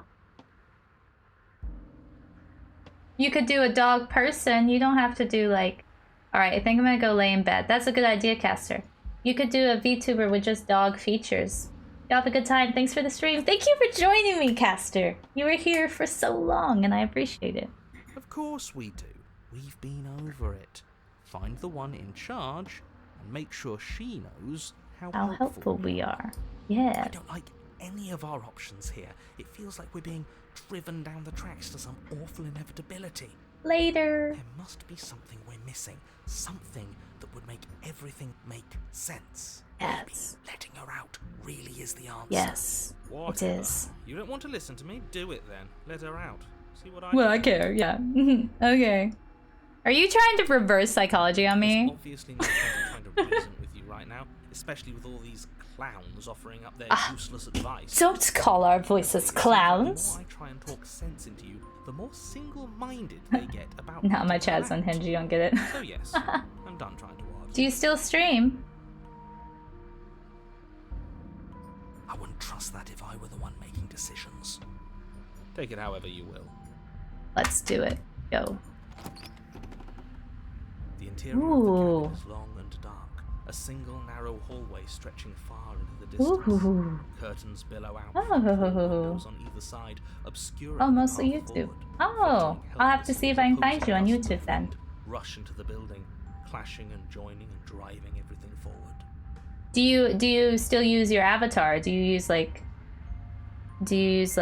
You could do a dog person. You don't have to do like... Alright, I think I'm gonna go lay in bed. That's a good idea, Caster. You could do a VTuber with just dog features. You have a good time. Thanks for the stream. Thank you for joining me, Caster. You were here for so long and I appreciate it. Of course we do. We've been over it. Find the one in charge and make sure she knows How helpful we are. Yeah. I don't like any of our options here. It feels like we're being driven down the tracks to some awful inevitability. Later. There must be something we're missing. Something that would make everything make sense. Yes. Maybe letting her out really is the answer. Yes. Whatever. It is. You don't want to listen to me? Do it then. Let her out. See what I Well, do. I care, yeah. Okay. Are you trying to reverse psychology on There's me? obviously no point in trying to reason with you right now, especially with all these clowns offering up their useless advice. Don't call our voices The clowns. more I try and talk sense into you, the more single-minded they get about Not my making her chat's out. unhinged, you don't get it. So yes, I'm done trying to argue. Do you still stream? I wouldn't trust that if I were the one making decisions. Take it however you will. Let's do it. Go. The interior Ooh. of the cabin is long and dark. A single narrow hallway stretching far into the distance. Ooh. Curtains billow out Oh. from four windows on either side, obscuring Oh, the mostly path YouTube. forward. Oh, Fluttering I'll have to see if I can helplessly find you on opposing YouTube gusts then. of wind Rush into the building, clashing and joining and driving everything forward. Do you still use your avatar? Do you use like just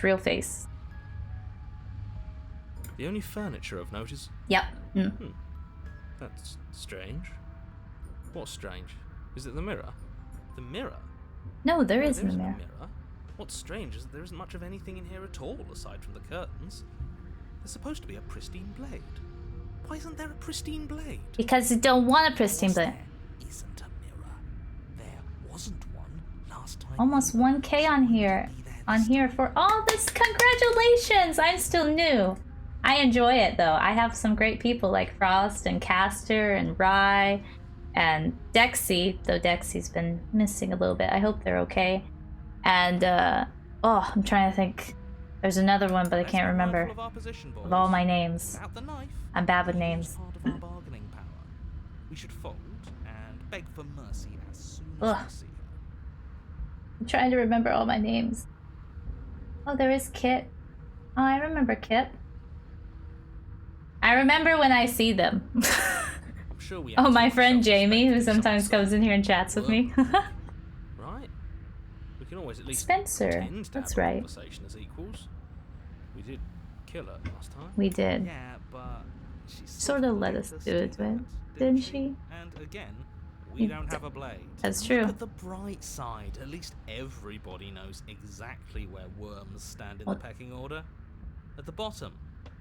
real face? The only furniture of note is... Yep. Mm. That's strange. What's strange? Is it the mirror? The mirror? No, there No, isn't a isn't mirror. What's strange is that there isn't much of anything in here at all, aside from the curtains. There's supposed to be a pristine blade. Why isn't there a pristine blade? Because you don't want a pristine blade. There isn't a mirror. There wasn't one last time. Almost 1K on here. On here for all this. Congratulations! I'm still new. I enjoy it though. I have some great people like Frost and Caster and Rye and Dexy, though Dexy's been missing a little bit. I hope they're okay. And oh, I'm trying to think. There's another one, but I can't remember. Of all my names. Out the knife. I'm bad with It is names. part of our bargaining power. We should fold and beg for mercy as soon as Ugh. we see her. I'm trying to remember all my names. Oh, there is Kit. Oh, I remember Kit. I remember when I see them. I'm sure we Oh, have my to friend ourselves Jamie, who respect each sometimes other's comes in here and chats with me. Right? We can always at least Spencer, pretend to that's have a right. conversation as equals. We did kill her last time. We did. Yeah, but she Sort of let us do it, didn't she? And again, We we don't have a blade. That's Look true. at the bright side. At least everybody knows exactly where worms stand in Well- the pecking order. At the bottom,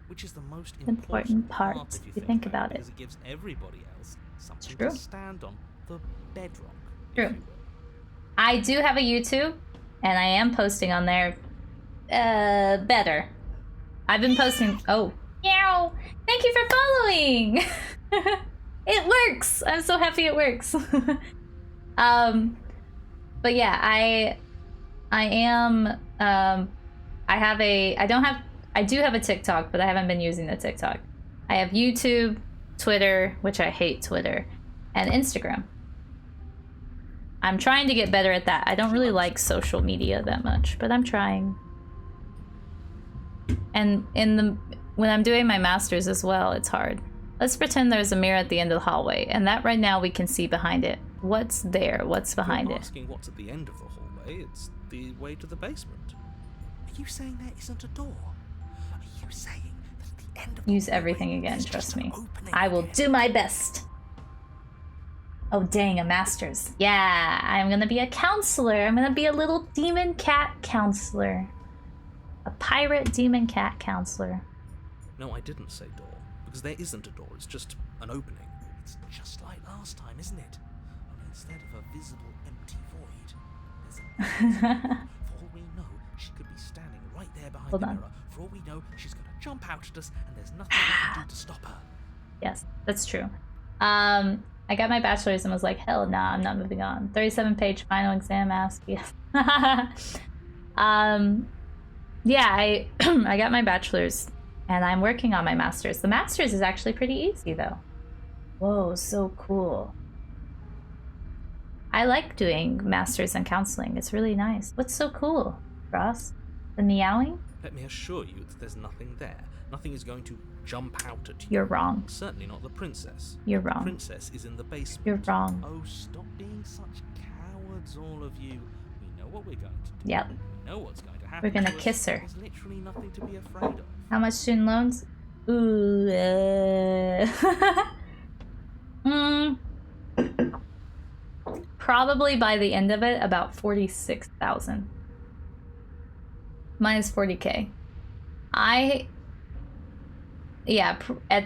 which is the most Important part, if if you think about it. because it gives everybody else something True. to stand on. The bedrock. if True. you will. I do have a YouTube, and I am posting on there. Better. I've been posting. Oh, meow! Thank you for following. It works. I'm so happy it works. But yeah, I am. I do have a TikTok, but I haven't been using the TikTok. I have YouTube, Twitter, which I hate Twitter, and Instagram. I'm trying to get better at that. I don't really like social media that much, but I'm trying. And when I'm doing my masters as well, it's hard. Let's pretend there's a mirror at the end of the hallway, and that right now we can see behind it. What's there? What's behind You're it? asking what's at the end of the hallway. It's the way to the basement. Are you saying there isn't a door? Are you saying that at the end of the Use hallway everything again, there's trust just an me. opening I will again? do my best. Oh dang, a masters. Yeah, I'm gonna be a counselor. I'm gonna be a little demon cat counselor. A pirate demon cat counselor. No, I didn't say door, because there isn't a door, it's just an opening. It's just like last time, isn't it? Only instead of a visible empty void, there's an opening. For all we know, she could be standing right there behind Hold the on. mirror. For all we know, she's going to jump out at us, and there's nothing we can do to stop her. Yes, that's true. I got my bachelor's and was like, hell nah, I'm not moving on. 37-page final exam asked. Yes. Yeah, I I got my bachelor's and I'm working on my master's. The master's is actually pretty easy though. Whoa, so cool. I like doing masters in counseling. It's really nice. What's so cool, Ross? The meowing? Let me assure you that there's nothing there. Nothing is going to jump out at you. You're wrong. Certainly not the princess. You're The wrong. princess is in the basement. You're wrong. Oh, stop being such cowards, all of you. We know what we're going to do. Yep. We know what's going to happen. We're gonna to us. kiss her. There's literally nothing to be afraid of. How much student loans? Ooh. Probably by the end of it, about 46,000. Mine is 40K. At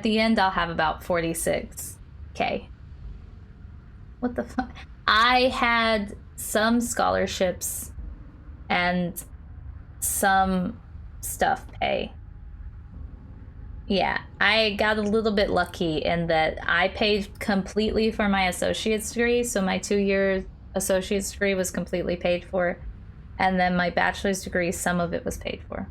the end, I'll have about 46K. What the fuck? I had some scholarships and some stuff pay. Yeah, I got a little bit lucky in that I paid completely for my associate's degree, so my 2-year associate's degree was completely paid for, and then my bachelor's degree, some of it was paid for.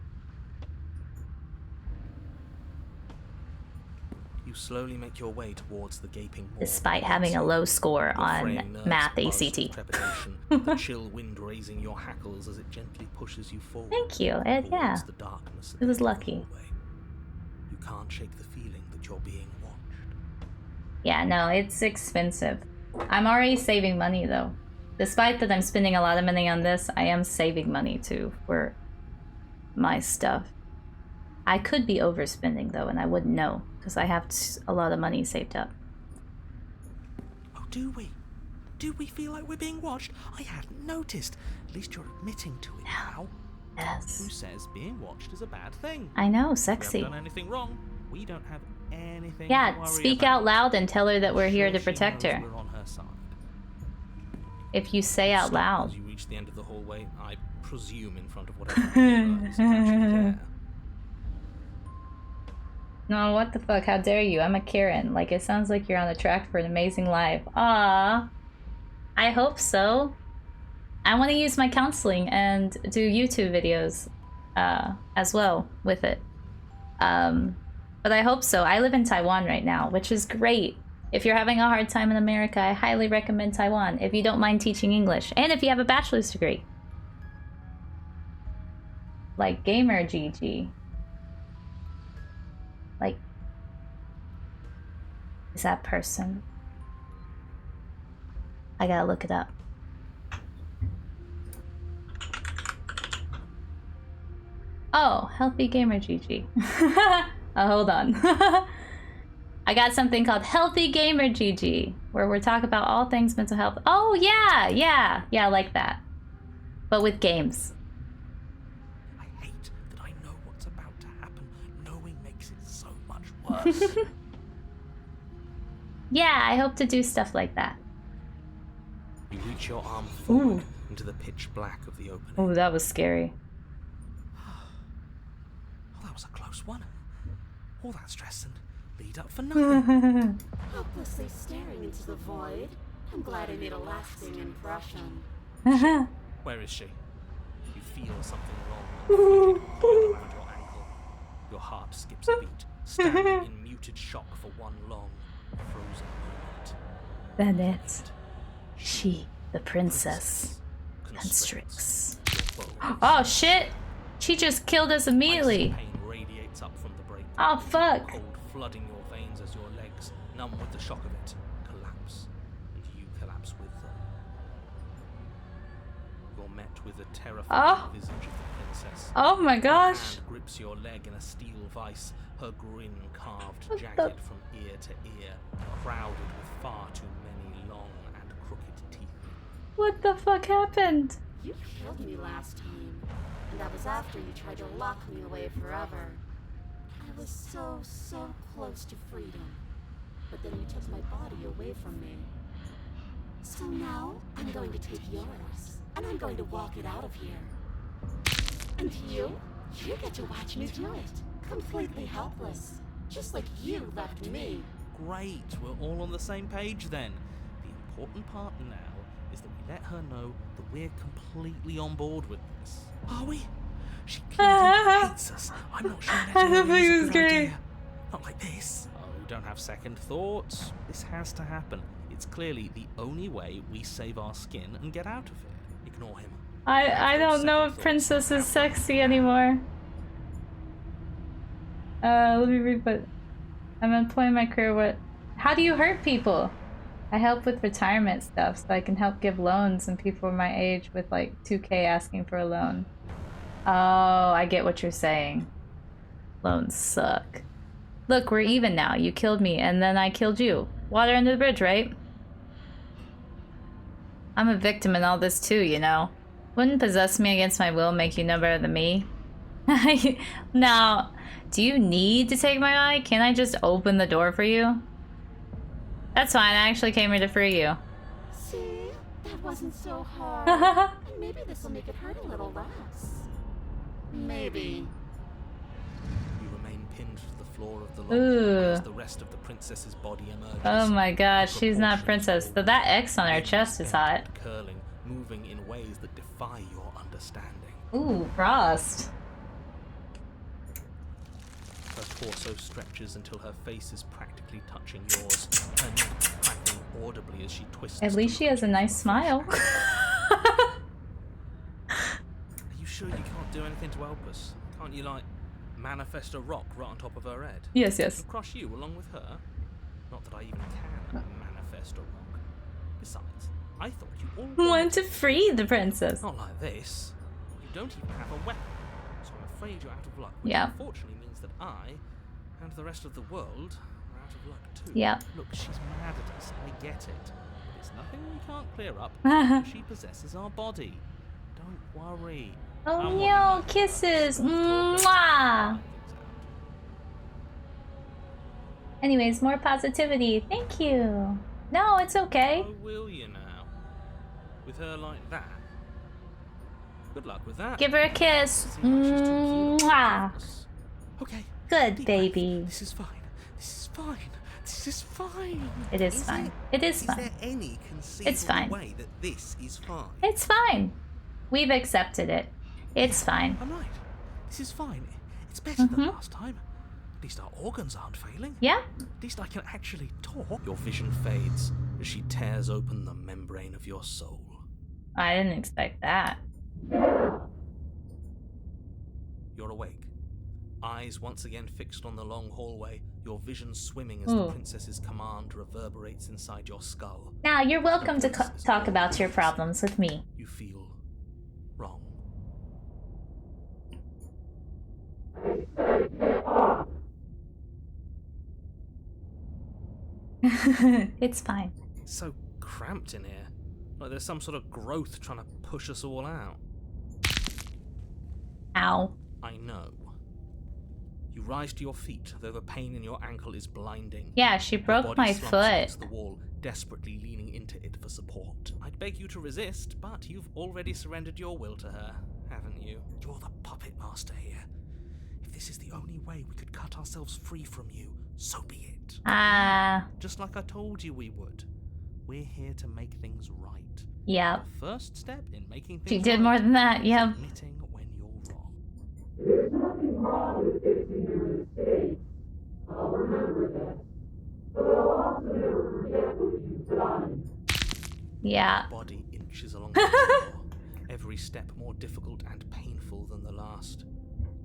You slowly make your way towards the gaping maw. Despite having a low score Your on fraying nerves math buzz with ACT. trepidation, the chill wind raising your hackles as it gently pushes you forward. Thank you, Ed, yeah. towards the darkness at It was the end of the lucky. hallway. You can't shake the feeling that you're being watched. Yeah, no, it's expensive. I'm already saving money though. Despite that I'm spending a lot of money on this, I am saving money too for my stuff. I could be overspending though, and I wouldn't know because I have a lot of money saved up. Oh, do we? Do we feel like we're being watched? I hadn't noticed. At least you're admitting to it now. Who Yes. says being watched is a bad thing? I know, We sexy. haven't done anything wrong. We don't have anything to Yeah, worry speak about. out loud and tell her that we're here to Sure, she protect knows her. We're on her side. If you say out Stop loud. As you reach the end of the hallway, I presume in front of whatever mirror is attached to the air. No, what the fuck? How dare you? I'm a Karen. Like, it sounds like you're on the track for an amazing life. Ah, I hope so. I want to use my counseling and do YouTube videos as well with it. But I hope so. I live in Taiwan right now, which is great. If you're having a hard time in America, I highly recommend Taiwan if you don't mind teaching English and if you have a bachelor's degree. Like Gamer GG. Like, is that person? I gotta look it up. Oh, Healthy Gamer GG. Oh, hold on. I got something called Healthy Gamer GG, where we're talking about all things mental health. Oh, yeah, I like that. But with games. I hate that I know what's about to happen. Knowing makes it so much worse. Yeah, I hope to do stuff like that. You reach your arm forward into the pitch black of the opening. Oh, that was scary. Oh, that was a close one. All that stress and lead up for nothing. Hopelessly staring into the void. I'm glad I made a lasting impression. Where is she? You feel something wrong. Around your ankle. Your heart skips a beat, standing in muted shock for one long, frozen moment. Then it's she, the princess, constricts. Oh shit! She just killed us immediately. Pain radiates up from the break. Oh fuck! Cold flooding your veins as your legs, numb with the shock of it, collapse, and you collapse with them. You're met with a terrifying visage of the princess. Oh my Her gosh! hand grips your leg in a steel vice, her grin carved What jagged the- from ear to ear, crowded with far too many long and crooked teeth. What the fuck happened? You killed me last time, and that was after you tried to lock me away forever. I was so close to freedom, but then you took my body away from me. So now, I'm going to take yours, and I'm going to walk it out of here. And you get to watch me do it, completely helpless, just like you left me. Great, we're all on the same page then. The important part now is that we let her know that we're completely on board with this. Are we? She clearly hates us. I'm not sure that I don't think it was great. idea. Not like this. Oh, don't have second thoughts. This has to happen. It's clearly the only way we save our skin and get out of here. Ignore him. I don't know if Princess is sexy anymore. Let me read what... I'm employing my career what... How do you hurt people? I help with retirement stuff so I can help give loans and people my age with like 2K asking for a loan. Oh, I get what you're saying. Loans suck. Look, we're even now. You killed me and then I killed you. Water under the bridge, right? I'm a victim in all this too, you know. Wouldn't possess me against my will make you no better than me? Now, do you need to take my eye? Can I just open the door for you? That's fine, I actually came here to free you. See? That wasn't so hard. And maybe this will make it hurt a little less. Maybe. You remain pinned to the floor of the Ooh. locker as the rest of the princess's body emerges. Oh my gosh, she's not Proportions princess. all That X on her bent chest is hot. and curling, moving in ways that defy your understanding. Ooh, Frost. Her torso stretches until her face is practically touching yours, her neck cracking audibly as she twists. At least to she look has a at you nice from the smile. Are you sure you can't do anything to help us? Can't you, like, manifest a rock right on top of her head? Yes, yes. And crush you along with her? Not that I even can manifest a rock. Besides, I thought you all Want to free the princess. Not like this. You don't even have a weapon, so I'm afraid you're out of luck. Which Yeah. unfortunately means that I and the rest of the world are out of luck too. Yeah. Look, she's mad at us. I get it. But it's nothing we can't clear up. Because she possesses our body. Don't worry. Oh I'll no, worry. kisses. We'll Mwah. things out. Anyways, more positivity. Thank you. No, it's okay. Oh, will you now? With her like that? Good luck with that. Give her a kiss. Doesn't seem like she's too keen on Mwah. us. Okay, Good Deep baby. breath. This is fine. This is fine. This is fine. It is fine. It is Is fine. there any conceivable It's fine. way that this is fine? It's fine. We've accepted it. It's fine. I'm right. This is fine. It's better than Mhm. last time. At least our organs aren't failing. Yeah? At least I can actually talk. Your vision fades as she tears open the membrane of your soul. I didn't expect that. You're awake. Eyes once again fixed on the long hallway, your vision swimming as the Ooh. princess's command reverberates inside your skull. Now, you're welcome to talk about your problems with me. You feel wrong. It's fine. It's so cramped in here. Like there's some sort of growth trying to push us all out. Ow. I know. You rise to your feet, though the pain in your ankle is blinding. Yeah, she Your broke body my slumps foot. against the wall, desperately leaning into it for support. I'd beg you to resist, but you've already surrendered your will to her, haven't you? You're the puppet master here. If this is the only way we could cut ourselves free from you, so be it. Just like I told you we would. We're here to make things right. Yep. The first step in making things She did right more than that, is yep. admitting when you're wrong. Yeah. Body inches along the floor, every step more difficult and painful than the last.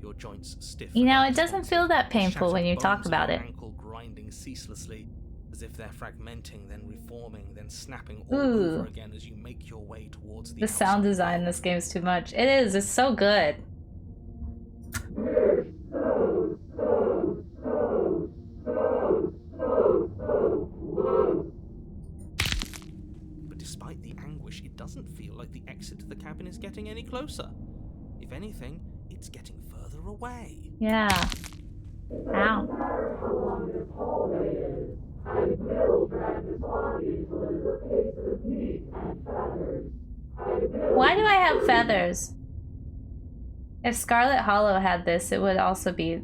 Your joints stiff. You and know, it doesn't unresponsive, feel that the painful when shattered you talk bones of about your it. Ankle grinding ceaselessly, as if they're fragmenting, then reforming, then snapping all Ooh. over again as you make your way towards the The sound outside design in world. this game is too much. It is. It's so good. But despite the anguish, it doesn't feel like the exit to the cabin is getting any closer. If anything, it's getting further away. Yeah. Ow. Why do I have feathers? If Scarlet Hollow had this, it would also be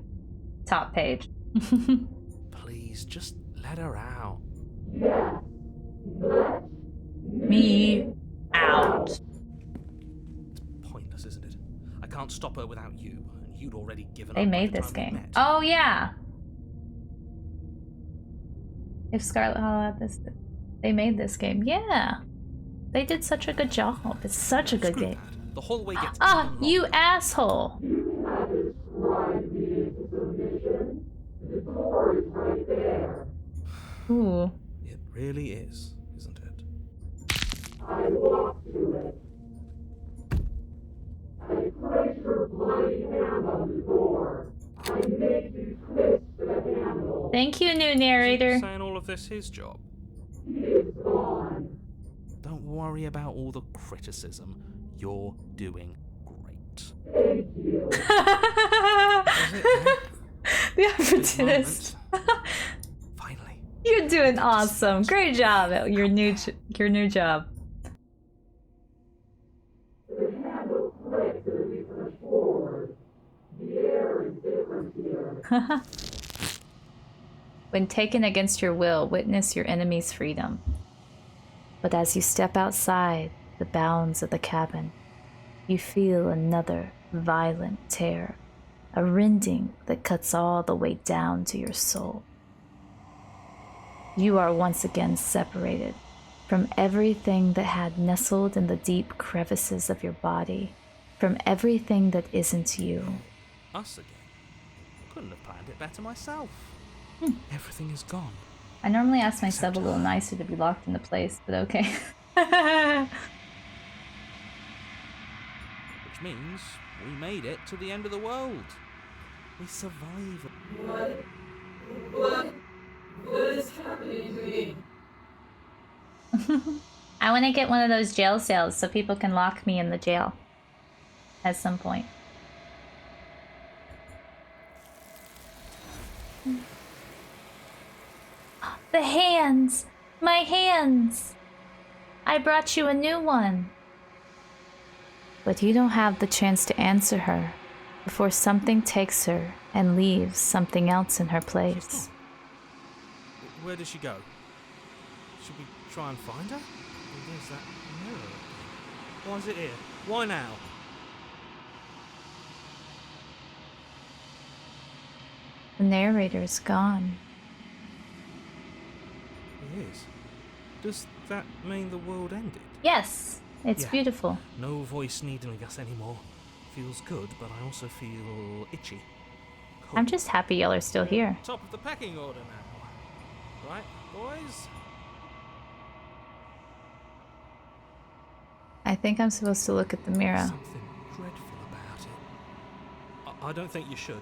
top page. Please, just let her out. Me out. It's pointless, isn't it? I can't stop her without you, and you'd already given They up by made the this time we game. met. Oh, yeah. If Scarlet Hollow had this, they made this game. Yeah. They did such a good job. It's such a good Screw game. that. The hallway gets Ah, even you longer. asshole. Ooh. It really is, isn't it? Thank you, new narrator. Saying all of this his job. Don't worry about all the criticism. You're doing great. The opportunist. Finally. You're doing awesome. Great job at your new job. When taken against your will, witness your enemy's freedom. But as you step outside the bounds of the cabin, you feel another violent tear, a rending that cuts all the way down to your soul. You are once again separated from everything that had nestled in the deep crevices of your body, from everything that isn't you. Us again. Couldn't have planned it better myself. Everything is gone. I normally ask my sub a little nicer to be locked into place, but okay. Which means we made it to the end of the world. We survived. I want to get one of those jail cells so people can lock me in the jail at some point. The hands! My hands! I brought you a new one. But you don't have the chance to answer her before something takes her and leaves something else in her place. Where does she go? Should we try and find her? Oh, there's that mirror. Why is it here? Why now? The narrator's gone. It is. Does that mean the world ended? Yes, it's Yeah. beautiful. No voice needling us anymore. Feels good, but I also feel itchy. I'm just happy y'all are still here. Top of the pecking order now. Right, boys? I think I'm supposed to look at the mirror. Something dreadful about it. I don't think you should.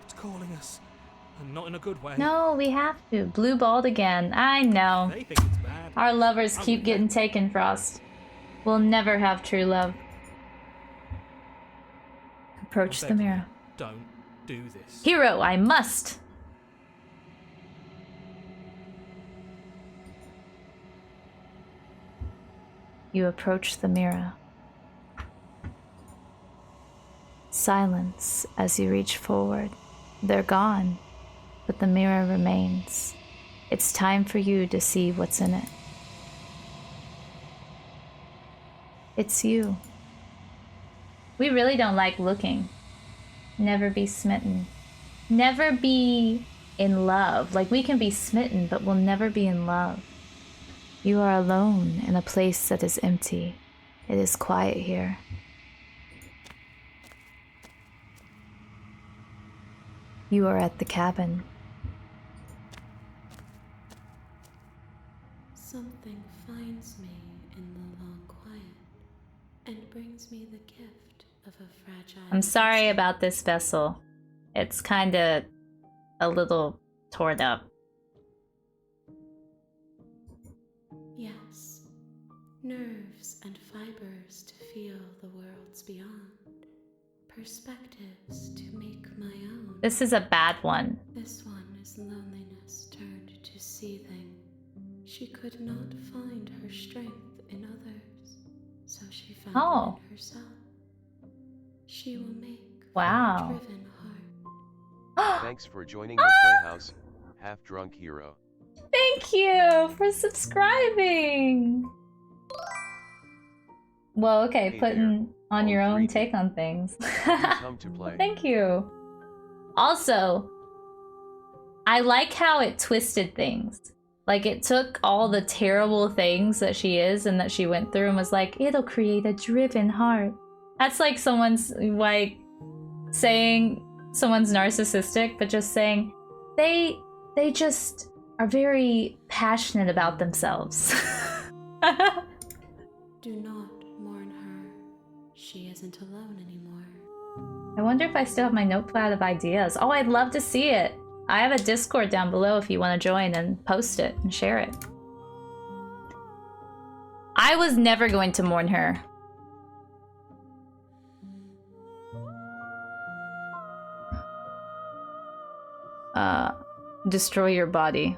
It's calling us. And not in a good way. No, we have to. Blue balled again. I know. They think it's bad. Our lovers I'm keep okay. getting taken, Frost. We'll never have true love. Approach I the beg you, mirror. Don't do this. Hero, I must! You approach the mirror. Silence as you reach forward. They're gone, but the mirror remains. It's time for you to see what's in it. It's you. We really don't like looking. Never be smitten. Never be in love. Like, we can be smitten, but we'll never be in love. You are alone in a place that is empty. It is quiet here. You are at the cabin. Something finds me in the long quiet and brings me the gift of a fragile. I'm sorry about this vessel. It's kinda a little torn up. Yes, nerves and fibers to feel the worlds beyond, perspectives to make my own. This is a bad one. This one is loneliness turned to seething. She could not find her strength in others, so she found Oh. it in herself. She will make Wow. a driven heart. Thanks for joining the Playhouse, Half Drunk Hero. Thank you for subscribing. Well, okay, Hey putting there, on your all own 3D. take on things. Come to play. Thank you. Also, I like how it twisted things. Like, it took all the terrible things that she is and that she went through and was like, it'll create a driven heart. That's like someone's, like, saying someone's narcissistic, but just saying they just are very passionate about themselves. Do not mourn her. She isn't alone anymore. I wonder if I still have my notepad of ideas. Oh, I'd love to see it. I have a Discord down below if you want to join and post it and share it. I was never going to mourn her. Destroy your body.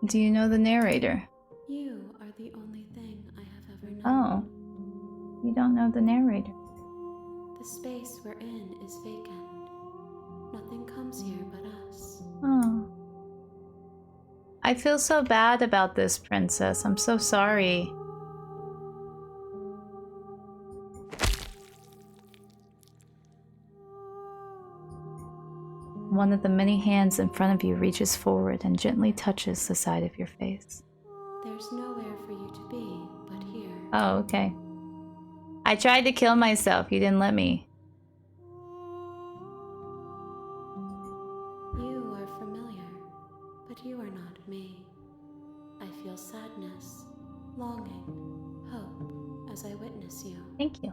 Do you know the narrator? You are the only thing I have ever known. Oh, you don't know the narrator. The space we're in is vacant. Nothing comes here but us. Oh. I feel so bad about this, princess. I'm so sorry. One of the many hands in front of you reaches forward and gently touches the side of your face. There's nowhere for you to be but here. Oh, okay. I tried to kill myself. You didn't let me. You are familiar, but you are not me. I feel sadness, longing, hope as I witness you. Thank you.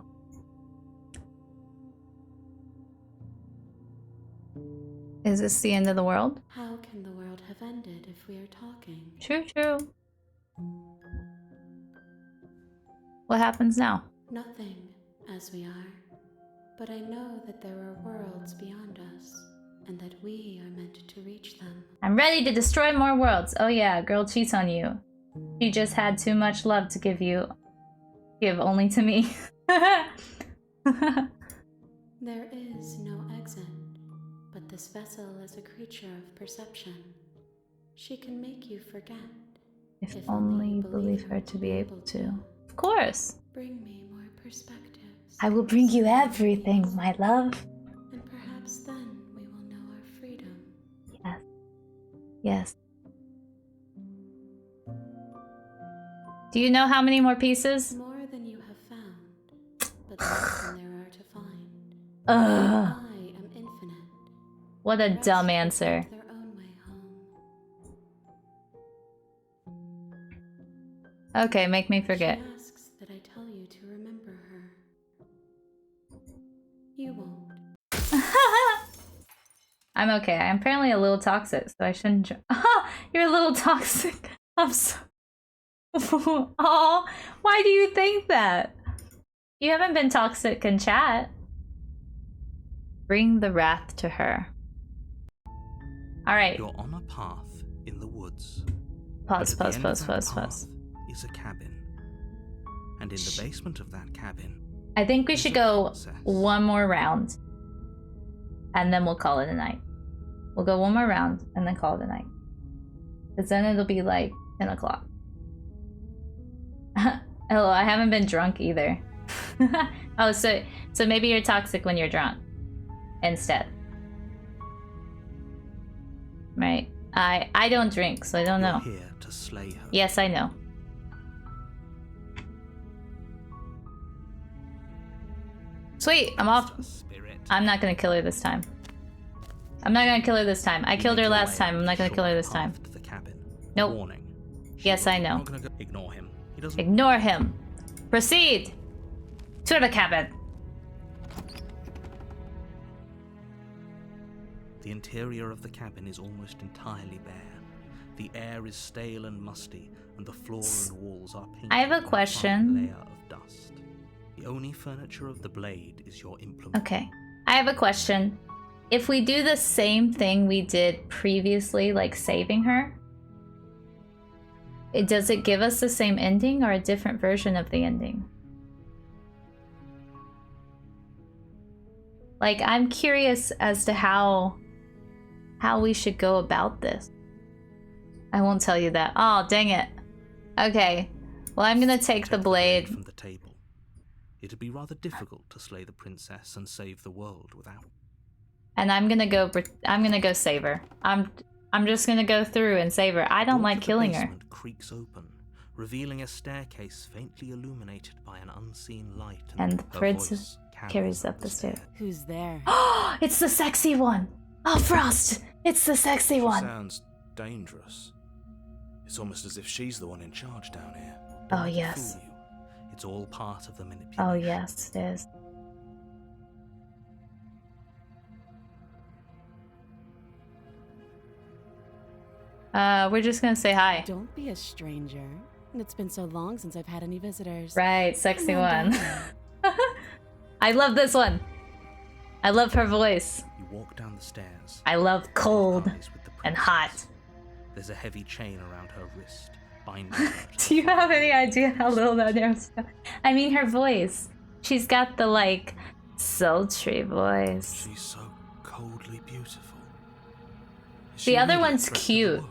Is this the end of the world? How can the world have ended if we are talking? True, true. What happens now? Nothing, as we are. But I know that there are worlds beyond us, and that we are meant to reach them. I'm ready to destroy more worlds. Oh yeah, girl cheats on you. She just had too much love to give you. Give only to me. There is no exit, but this vessel is a creature of perception. She can make you forget. If only you believe her to be able to. Of course. Bring me more perspectives. I will bring you everything, my love. And perhaps then we will know our freedom. Yes. Yes. Do you know how many more pieces? More than you have found, but less than there are to find. Ugh. I am infinite. What a The rest dumb will answer. find their own way home. Okay, make me forget. She asks that I tell you to remember her. You won't. I'm okay. I'm apparently a little toxic, so I shouldn't. You're a little toxic. I'm so. Oh, why do you think that? You haven't been toxic in chat. Bring the wrath to her. Alright. You're on a path in the woods. Pause, But pause, at the end pause, of that pause, pause. path is a cabin. And in the basement of that cabin, I think we is should a go princess. one more round. And then we'll call it a night. We'll go one more round and then call it a night. Because then it'll be like 10 o'clock. Hello, I haven't been drunk either. Oh, so maybe you're toxic when you're drunk. Instead. Right. I don't drink, so I don't know. You're here to slay her. Yes, I know. Sweet, I'm off. Monster spirit. I'm not gonna kill her this time. I'm not gonna kill her this time. I You killed her make your last way time. I'm not gonna short kill her this path time. to the cabin. Nope. Warning. Yes, I know. Not gonna go. Ignore him. He doesn't. Ignore him. Proceed to the cabin. The interior of the cabin is almost entirely bare. The air is stale and musty, and the floor and walls are painted I have a with fine question. layer of dust. The only furniture of the blade is your implement. Okay. I have a question. If we do the same thing we did previously, like saving her, does it give us the same ending or a different version of the ending? Like, I'm curious as to how we should go about this. I won't tell you that. Oh, dang it. Okay. Well, I'm gonna take the blade. from the table. It'd be rather difficult to slay the princess and save the world without. And I'm gonna go save her. I'm just gonna go through and save her. I don't Door like to the killing her. basement creaks open, revealing a staircase faintly illuminated by an unseen light. And the her princess voice carries up the stairs. Who's there? Oh, it's the sexy one. Oh, Frost. It's the sexy one. Sounds dangerous. It's almost as if she's the one in charge down here. Oh, Don't let it yes. fool you. It's all part of the manipulation. Oh, yes, it is. We're just gonna say hi. Don't be a stranger. It's been so long since I've had any visitors. Right, sexy Come on one. down. I love this one. I love her voice. You walk down the stairs. I love cold eyes with the and princess. hot. There's a heavy chain around her wrist, binding her to Do you have any idea how little that is? I mean, her voice. She's got the, like, sultry voice. She's so coldly beautiful. Is The she other really a one's threat to the cute. world?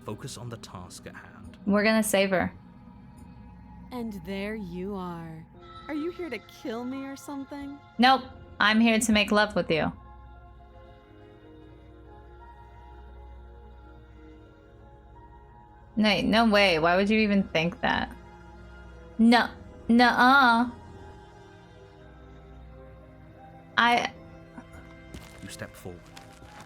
Focus on the task at hand. We're gonna save her. And there you are. Are you here to kill me or something? Nope. I'm here to make love with you. No way. Why would you even think that? No. Nuh-uh. You step forward,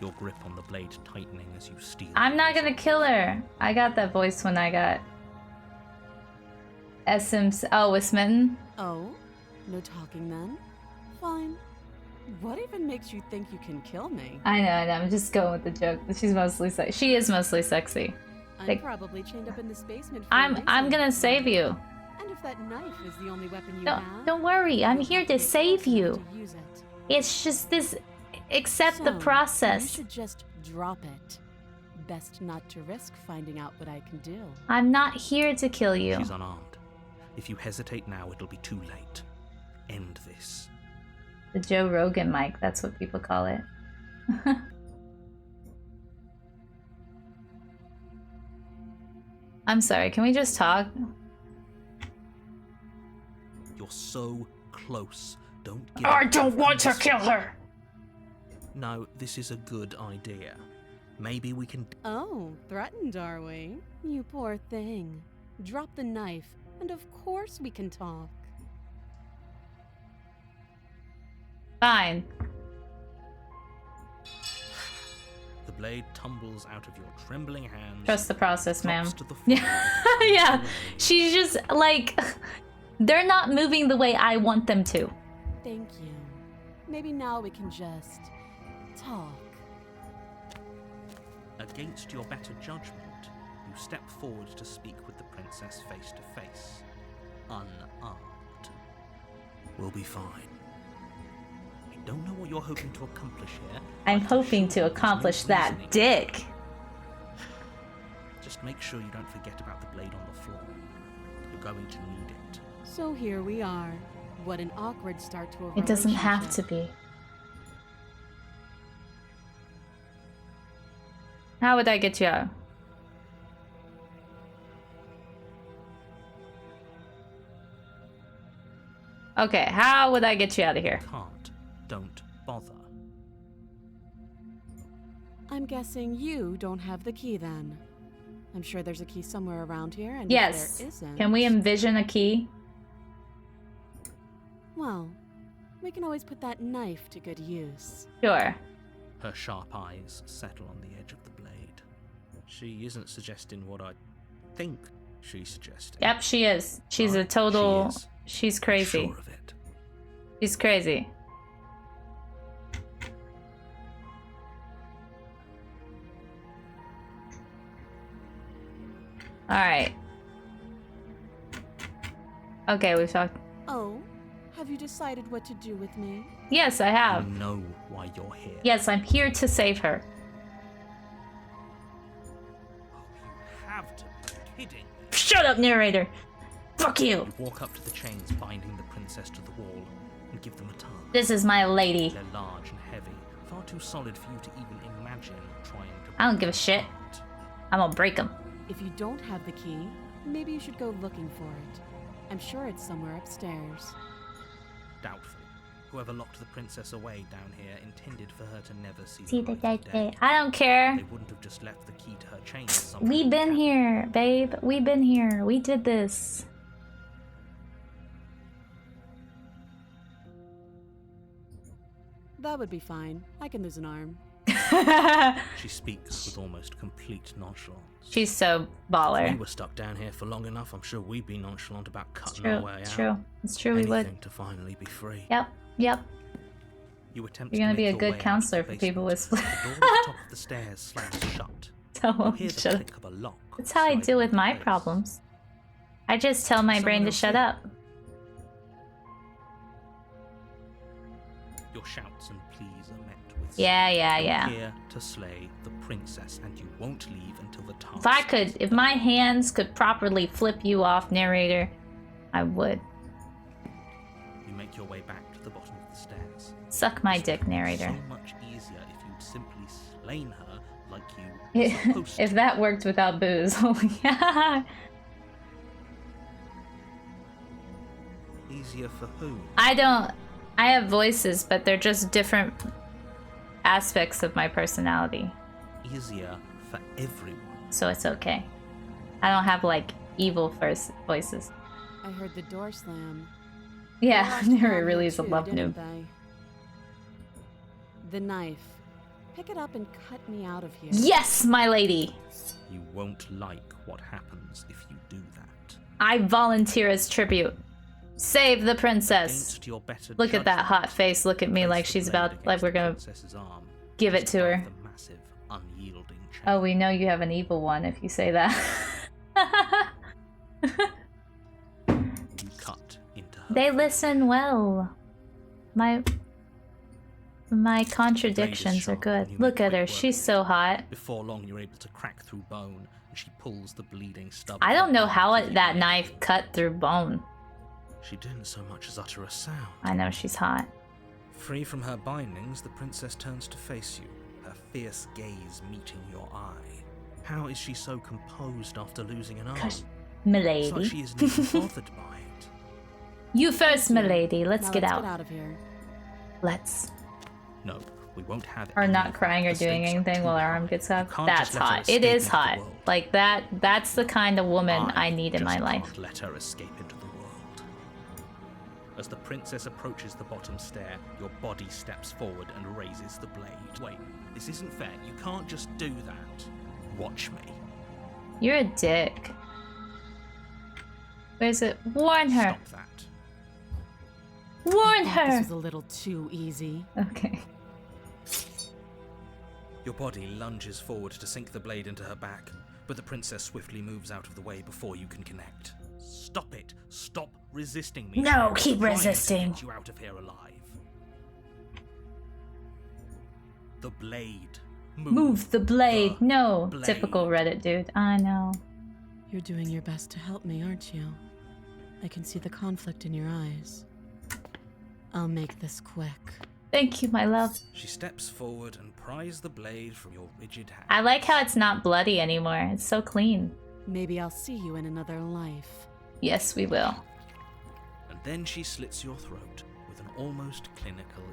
your grip on the blade tightening as you steal. I'm not gonna kill her. I got that voice when I got with Smitten. Oh? No talking then? Fine. What even makes you think you can kill me? I know. I'm just going with the joke. She's mostly sexy. She is mostly sexy. I'm Like- probably chained up in this basement. For I'm reason. gonna save you. And if that knife is the only weapon you have, Don't worry. I'm you'll here have to be save close enough you. to use it. It's just this. Accept the So, You process. should just drop it. Best not to risk finding out what I can do. I'm not here to kill you. She's unarmed. If you hesitate now, it'll be too late. End this. The Joe Rogan mic, that's what people call it. I'm sorry, can we just talk? You're so close. Don't give I up. don't want to kill her! No, this is a good idea. Maybe we can... Oh, threatened, are we? You poor thing. Drop the knife, and of course we can talk. Fine. The blade tumbles out of your trembling hands. Trust the process, ma'am. drops to the floor, Yeah, yeah. She's just like... They're not moving the way I want them to. Thank you. Maybe now we can just talk. Against your better judgment, you step forward to speak with the princess face to face. Unarmed. We'll be fine. I don't know what you're hoping to accomplish here. I'm but hoping sure to there's accomplish no that reasoning. dick. Just make sure you don't forget about the blade on the floor. You're going to need it. So here we are. What an awkward start to a It doesn't have to relationship. be. How would I get you out? Okay, how would I get you out of here? Can't. Don't bother. I'm guessing you don't have the key then. I'm sure there's a key somewhere around here, and Yes. if there isn't... Can we envision a key? Well, we can always put that knife to good use. Sure. Her sharp eyes settle on the edge of the blade. She isn't suggesting what I think she's suggesting. Yep, she is. She's a Right, total... she is. She's crazy. Sure of it. She's crazy. Alright. Okay, we've talked. Oh, have you decided what to do with me? Yes, I have. You know why you're here. Yes, I'm here to save her. Oh, you have to be kidding me. Shut up, narrator! Fuck you! You walk up to the chains binding the princess to the wall and give them a tug. This is my lady. They're large and heavy, far too solid for you to even imagine trying to... I don't give a shit. apart. I'm gonna break them. If you don't have the key, maybe you should go looking for it. I'm sure it's somewhere upstairs. Doubtful. Whoever locked the princess away down here intended for her to never see See the the light of day. day. I don't care. They wouldn't have just left the key to her chains somewhere. We've been here, babe. We've been here. We did this. That would be fine. I can lose an arm. She speaks with almost complete nonchalance. She's so If baller. we were stuck down here for long enough, I'm sure we'd be nonchalant about It's cutting our true. way It's out. true. It's true. We Anything would. to finally be free. Yep. Yep. You attempt You're to gonna make be a your good way out counselor of the for people with basement. The door at the top of the stairs slams shut. Tell You them hear the shut up. click of a lock. That's how I sliding deal with into my place. problems. I just tell my brain to Someone else shut here? up. Your shouts and pleas are met with Yeah, yeah, You're yeah. here to slay the princess, and you won't leave until the task. If I could, if my hands could properly flip you off, narrator, I would. You make your way back to the bottom of the stairs. Suck my This dick, would be narrator. So much easier if you'd simply slain her like you were supposed If to. that worked without booze, oh yeah. Easier for whom? I have voices, but they're just different aspects of my personality. Easier for everyone. So it's okay. I don't have like evil first voices. I heard the door slam. Yeah, They locked me narrator out really here is a too, love didn't noob. they? The knife. Pick it up and cut me out of here. Yes, my lady! You won't like what happens if you do that. I volunteer as tribute. Save the princess. Against your better Look at that judgment, hot face. Look at me place like the she's blade about, like against we're the gonna princess's arm, give it just to her. above the massive, unyielding chain. Oh, we know you have an evil one if you say that. You cut into her. They listen well. My My The blade is contradictions are sharp good. and you Look make at her, quick work she's of so it. hot. Before long, you're able to crack through bone, and she pulls the bleeding stub. I of don't her know arm how to the that blade. knife cut through bone. She didn't so much as utter a sound. I know she's hot. Free from her bindings, the princess turns to face you, her fierce gaze meeting your eye. How is she so composed after losing an arm? Gosh, It's like milady. she isn't even bothered by it. You first, milady. Now Let's get Get out. out of here. Let's. No, we won't have Or any not of crying or the doing stakes are anything too while our high. arm gets You up. can't That's just let her hot. It escape is into the hot. world. Like that's the kind of woman I need in my just life. can't let her escape into the world. As the princess approaches the bottom stair, your body steps forward and raises the blade. Wait, this isn't fair. You can't just do that. Watch me. You're a dick. Where's it? Warn her. Stop that. Warn This her. was a little too easy. Okay. Your body lunges forward to sink the blade into her back, but the princess swiftly moves out of the way before you can connect. Stop it! Stop resisting me! No, I'm keep trying to resisting. get you out of here alive. The blade. Move the blade. the No. blade. Typical Reddit dude. I know. You're doing your best to help me, aren't you? I can see the conflict in your eyes. I'll make this quick. Thank you, my love. She steps forward and pries the blade from your rigid hand. I like how it's not bloody anymore. It's so clean. Maybe I'll see you in another life. Yes, we will. And then she slits your throat with an almost clinical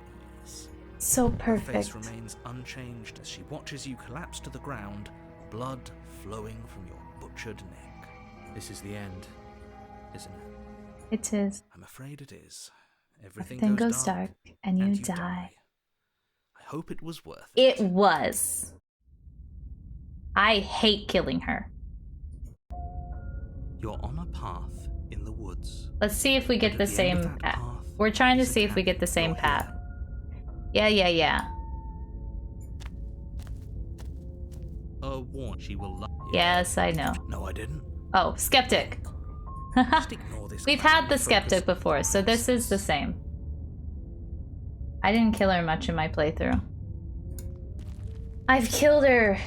ease. So Her face perfect. remains unchanged as she watches you collapse to the ground, blood flowing from your butchered neck. This is the end, isn't it? It is. I'm afraid it is. Everything goes dark and you die. I hope it was worth it. It was. I hate killing her. You're on a path in the woods. Let's see if we get At the the end of same that path. path We're trying to is a see if we cabin. get the same You're path. here. Yeah. Warn she will love you. Yes, I know. No, I didn't. Oh, skeptic. Just ignore this. We've crap had and the focus skeptic on before, so this is the same. I didn't kill her much in my playthrough. I've killed her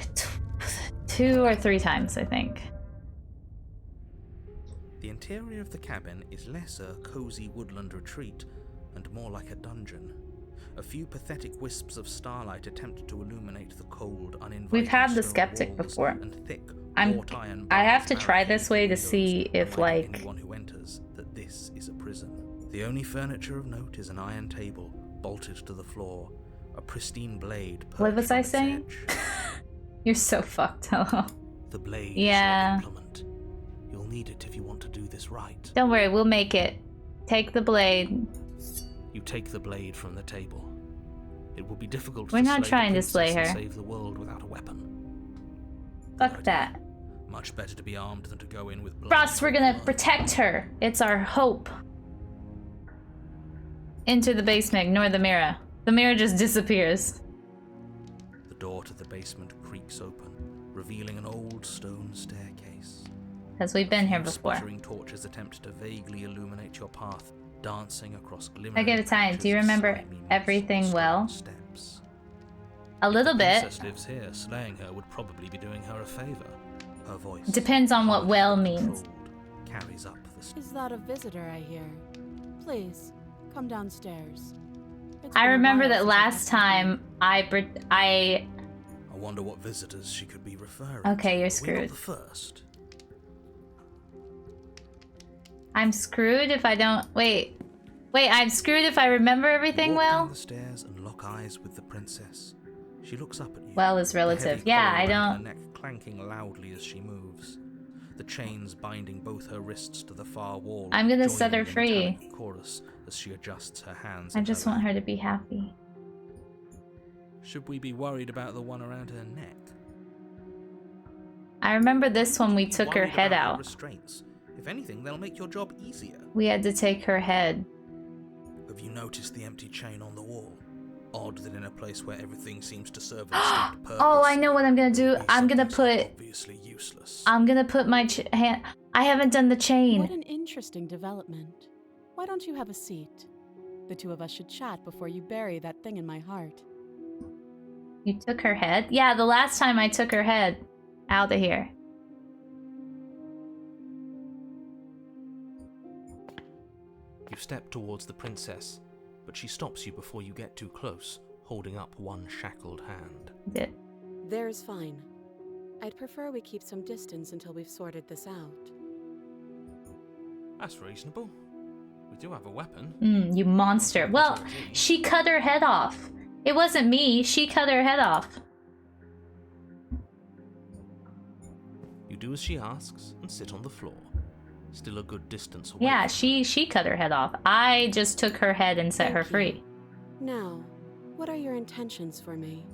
2 or 3 times, I think. The interior of the cabin is less a cozy woodland retreat and more like a dungeon. A few pathetic wisps of starlight attempt to illuminate the cold, uninviting We've had the stone skeptic walls before. and thick, I'm- wrought iron I have bars to try this way to barricade the see windows, if, reminding like- anyone who enters that this is a prison. The only furniture of note is an iron table bolted to the floor, a pristine blade. What was perched on I its saying? edge. You're so fucked, hello. The blade Yeah. is your implement. You'll need it if you want to do this right. Don't worry, we'll make it. Take the blade. You take the blade from the table. It will be difficult We're to not slay trying the to slay princess and her. save the world without a weapon. Fuck Good that. idea. Much better to be armed than to go in with blood. Frost, we're gonna protect her. It's our hope. Into the basement, ignore the mirror. The mirror just disappears. The door to the basement creaks open, revealing an old stone staircase. Because we've been here before. Sputtering torches attempt to vaguely illuminate your path, dancing across glimmering I give it time. Do you patches of remember sliminess everything and well? stone Steps. A little The bit. princess lives here. Slaying her would probably be doing her a favor. Her voice, Depends on what harsh well and means. controlled, carries up the stairs. Is that a visitor I hear? Please, come downstairs. It's I been a remember while that since last I've had time I I wonder what visitors she could be referring Okay, to. you're Are we screwed. not the first? I'm screwed if I don't wait. Wait, I'm screwed if I remember everything You walk down well? the stairs and lock eyes with the princess. She looks up at you. Well is the relative. heavy Yeah, collar I around don't her neck clanking loudly as she moves. The chains binding both her wrists to the far wall. I'm gonna set her joining the free. metallic chorus as she adjusts her hands. I in just want lap. her to be happy. Should we be worried about the one around her neck? I remember this one we Be took her worried head about her out. Restraints. If anything, they'll make your job easier. We had to take her head. Have you noticed the empty chain on the wall? Odd that in a place where everything seems to serve a distinct purpose. Oh, I know what I'm gonna do. I'm gonna something so put obviously useless. my hand. I haven't done the What chain. an interesting development. Why don't you have a seat? The two of us should chat before you bury that thing in my heart. You took her head? Yeah, the last time I took her head out of here. You step towards the princess, but she stops you before you get too close, holding up one shackled hand. Did. There's fine. I'd prefer we keep some distance until we've sorted this out. That's reasonable. We do have a weapon. You monster. Well, she cut her head off. It wasn't me. She cut her head off. You do as she asks and sit on the floor, still a good distance away. Yeah, she cut her head off. I just took her head and set her Thank you. free. Now, what are your intentions for me?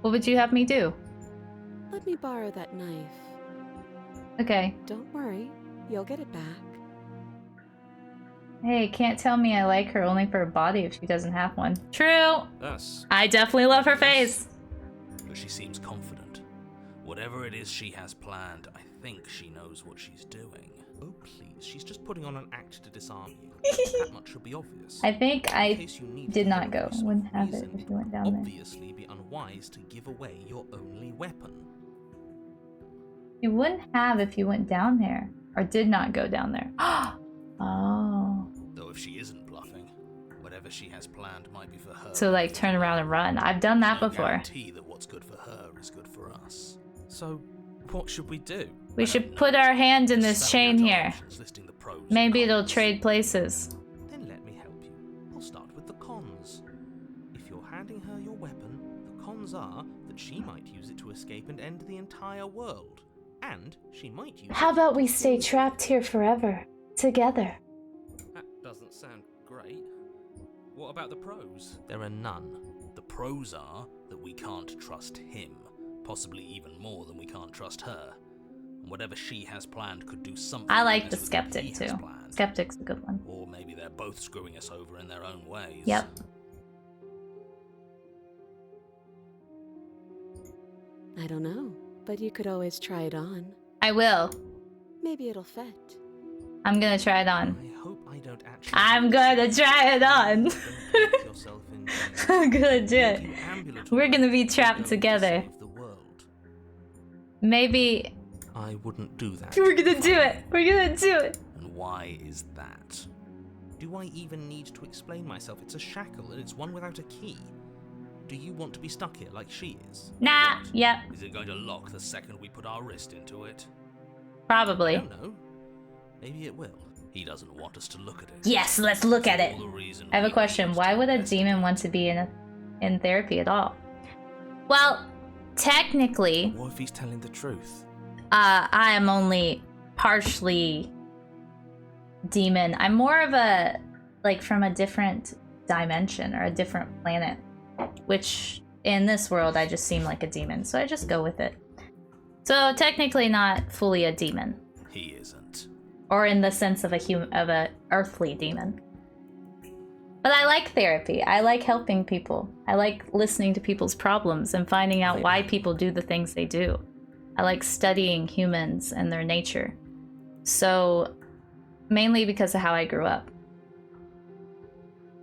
What would you have me do? Let me borrow that knife. Okay. Don't worry, you'll get it back. Hey, can't tell me I like her only for her body if she doesn't have one. True! Thus, I definitely love her face! but she seems confident. Whatever it is she has planned, I think she knows what she's doing. Oh, please, she's just putting on an act to disarm you. That much should be obvious. I think In I case you need did to not hear go. voice of Wouldn't have it reason, if you went would down there. obviously be unwise to give away your only weapon. You wouldn't have if you went down there. Or did not go down there. Oh. Though if she isn't bluffing, whatever she has planned might be for her. So like turn around and run. I've done that No before. guarantee that what's good for her is good for us. So, what should we do? We I should don't put know. our hand in Just this spelling chain out our here. options, listing the pros and Maybe it'll cons. trade places. Then let me help you. I'll start with the cons. If you're handing her your weapon, the cons are that she might use it to escape and end the entire world. And she might use How it about to we kill stay you. trapped here forever? Together. That doesn't sound great. What about the pros? There are none. The pros are that we can't trust him, possibly even more than we can't trust her. And whatever she has planned could do something. I like the amiss with what he skeptic has too. planned. Skeptic's a good one. Or maybe they're both screwing us over in their own ways. Yep. I don't know, but you could always try it on. I will. Maybe it'll fit. I'm gonna try it on. I hope I don't actually. I'm gonna try it on. Don't take yourself in danger. I'm gonna do it. You ambulatory We're gonna be are trapped going to together. save the world. Maybe I wouldn't do that. we're gonna do it. We're gonna do it. And why is that? Do I even need to explain myself? It's a shackle and it's one without a key. Do you want to be stuck here like she is? Nah. What? Yep. Is it going to lock the second we put our wrist into it? I Probably. don't know. Maybe it will. He doesn't want us to look at it. Yes. Let's look at it. All the reason I have a we question. need Why to would a investigate. demon want to be in therapy at all? Well, technically, What if he's telling the truth? I am only partially demon. I'm more of a like from a different dimension or a different planet, which in this world I just seem like a demon, so I just go with it. So technically not fully a demon, He isn't. or in the sense of a earthly demon. But I like therapy. I like helping people. I like listening to people's problems and finding out why people do the things they do. I like studying humans and their nature. So, mainly because of how I grew up.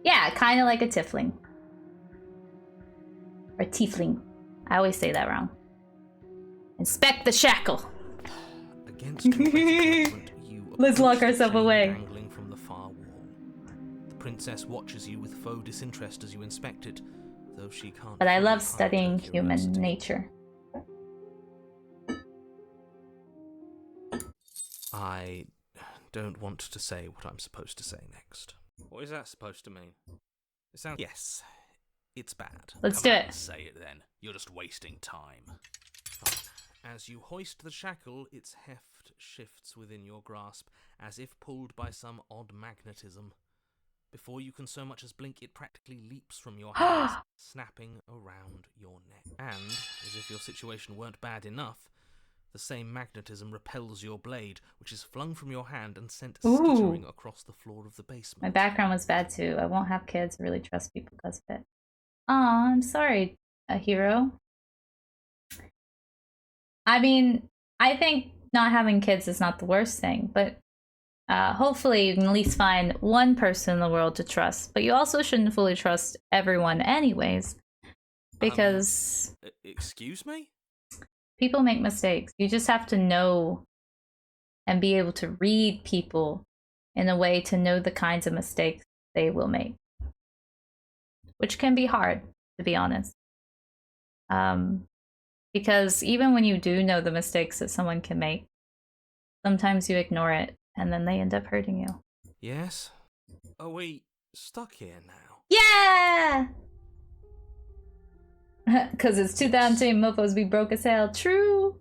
Yeah, kind of like a tiefling. Or tiefling. I always say that wrong. Inspect the shackle. Against complete judgment, you Let's lock approach the ourselves chain away. dangling from the far wall. The princess watches you with faux disinterest as you inspect it, though she can't. But I fully love hide her studying human curiosity. nature. I don't want to say what I'm supposed to say next. What is that supposed to mean? It sounds. Yes, it's bad. Let's Come do on, it. Say it then. You're just wasting time. Fine. As you hoist the shackle, its heft shifts within your grasp, as if pulled by some odd magnetism. Before you can so much as blink, it practically leaps from your hands, snapping around your neck. And, as if your situation weren't bad enough, the same magnetism repels your blade, which is flung from your hand and sent Ooh. skittering across the floor of the basement. My background was bad too. I won't have kids. I really trust people because of it. Aw, I'm sorry, a hero. I mean, I think not having kids is not the worst thing, but hopefully you can at least find one person in the world to trust. But you also shouldn't fully trust everyone anyways, because Excuse me? people make mistakes. You just have to know and be able to read people in a way to know the kinds of mistakes they will make, which can be hard, to be honest. Because even when you do know the mistakes that someone can make, sometimes you ignore it and then they end up hurting you. Yes? Are we stuck here now? Yeah! Because it's 2010, mofos be broke as hell. True!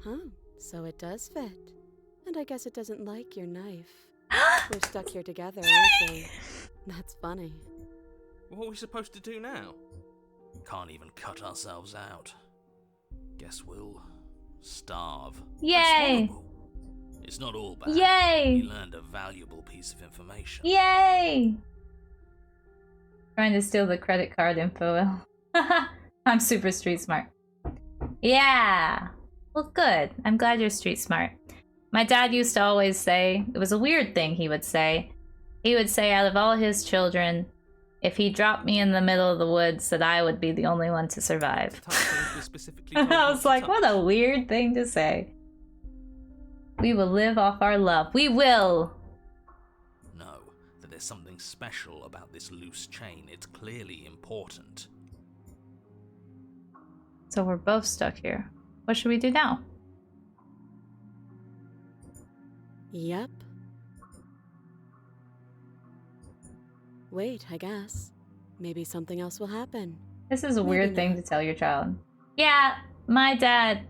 Huh, so it does fit. And I guess it doesn't like your knife. We're stuck here together, aren't we? That's funny. What are we supposed to do now? Can't even cut ourselves out. Guess we'll starve. Yay! That's horrible. It's not all bad. Yay! We learned a valuable piece of information. Yay! Trying to steal the credit card info. I'm super street smart. Yeah! Well, good. I'm glad you're street smart. My dad used to always say, it was a weird thing he would say. He would say out of all his children, if he dropped me in the middle of the woods, that I would be the only one to survive. I was like, what a weird thing to say. We will live off our love. We will! No, that there's something special about this loose chain. It's clearly important. So we're both stuck here. What should we do now? Yep. Wait, I guess. Maybe something else will happen. This is a Maybe weird thing not. to tell your child. Yeah, my dad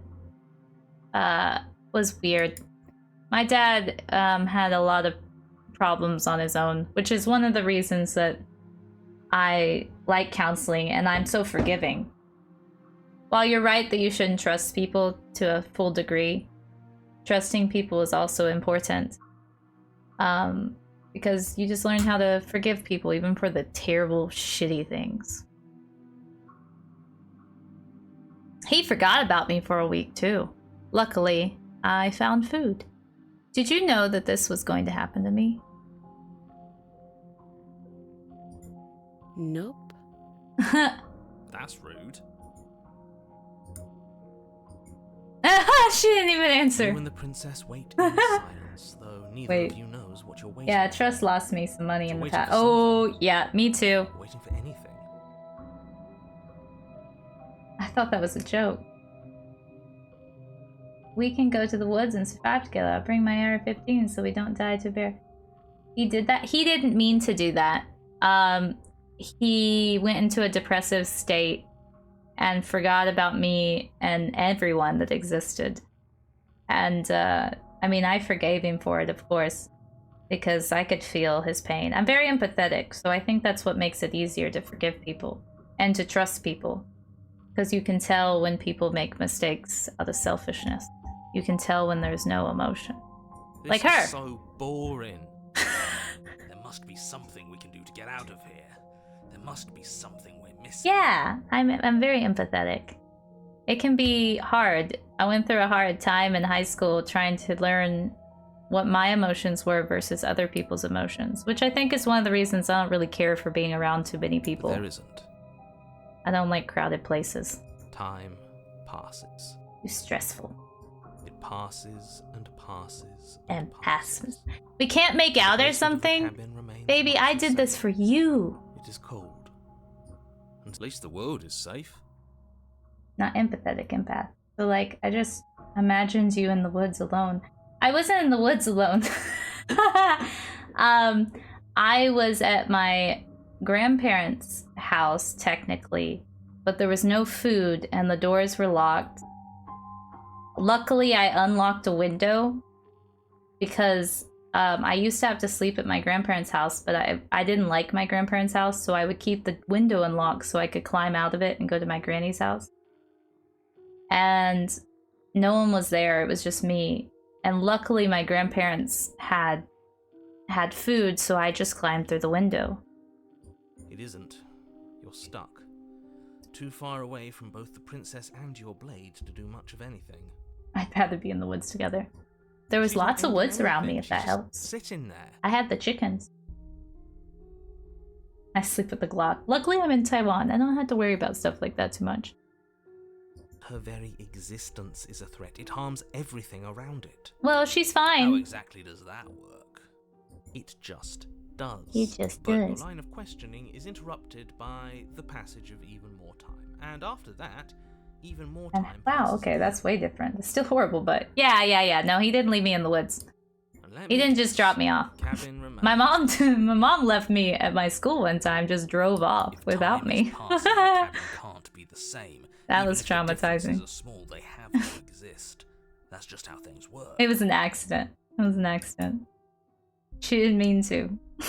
was weird. My dad had a lot of problems on his own, which is one of the reasons that I like counseling and I'm so forgiving. While you're right that you shouldn't trust people to a full degree, trusting people is also important. Because you just learn how to forgive people, even for the terrible, shitty things. He forgot about me for a week, too. Luckily, I found food. Did you know that this was going to happen to me? Nope. That's rude. She didn't even answer. You and the princess wait in silence, though neither Wait. of you knows what you're waiting Yeah, for. Trust lost me some money in the Waiting past. for Oh, yeah, me too. Waiting for anything. I thought that was a joke. We can go to the woods and survive together. I'll bring my AR-15 so we don't die to a bear. He did that. He didn't mean to do that. He went into a depressive state and forgot about me and everyone that existed. And, I mean, I forgave him for it, of course, because I could feel his pain. I'm very empathetic, so I think that's what makes it easier to forgive people and to trust people. Because you can tell when people make mistakes out of selfishness. You can tell when there's no emotion. This Like her. is so boring. There must be something we can do to get out of here. There must be something we're missing. Yeah, I'm very empathetic. It can be hard. I went through a hard time in high school trying to learn what my emotions were versus other people's emotions, which I think is one of the reasons I don't really care for being around too many But people. there isn't. I don't like crowded places. Time passes. It's stressful. It passes and passes And passes. We can't make out or The place of the something? cabin remains Baby, much I the did this same. for you. It is cold. And at least the world is safe. Not empathetic empath. So like, I just imagined you in the woods alone. I wasn't in the woods alone. I was at my grandparents' house, technically, but there was no food and the doors were locked. Luckily, I unlocked a window because I used to have to sleep at my grandparents' house, but I didn't like my grandparents' house, so I would keep the window unlocked so I could climb out of it and go to my granny's house. And no one was there, it was just me. And luckily my grandparents had food, so I just climbed through the window. It isn't. You're stuck. too far away from both the princess and your blade to do much of anything. I'd rather be in the woods together. There was She's not lots of into woods around me, anything. if She's that just helps. sitting there. I had the chickens. I sleep with the Glock. Luckily, I'm in Taiwan. I don't have to worry about stuff like that too much. Her very existence is a threat. It harms everything around it. Well, she's How fine. exactly does that work? It just does. It just but does. your line of questioning is interrupted by the passage of even more time. And after that, even more And time wow, passes. okay, that's way different. It's still horrible, but yeah. No, he didn't leave me in the woods. And let He me didn't guess, just drop me off. cabin remains. My mom left me at my school one time, just drove off If without time me. is passing, the cabin can't be the same. That Even was if the differences traumatizing. are small, they have to exist. That's just how things work. It was an accident. It was an accident. She didn't mean to. I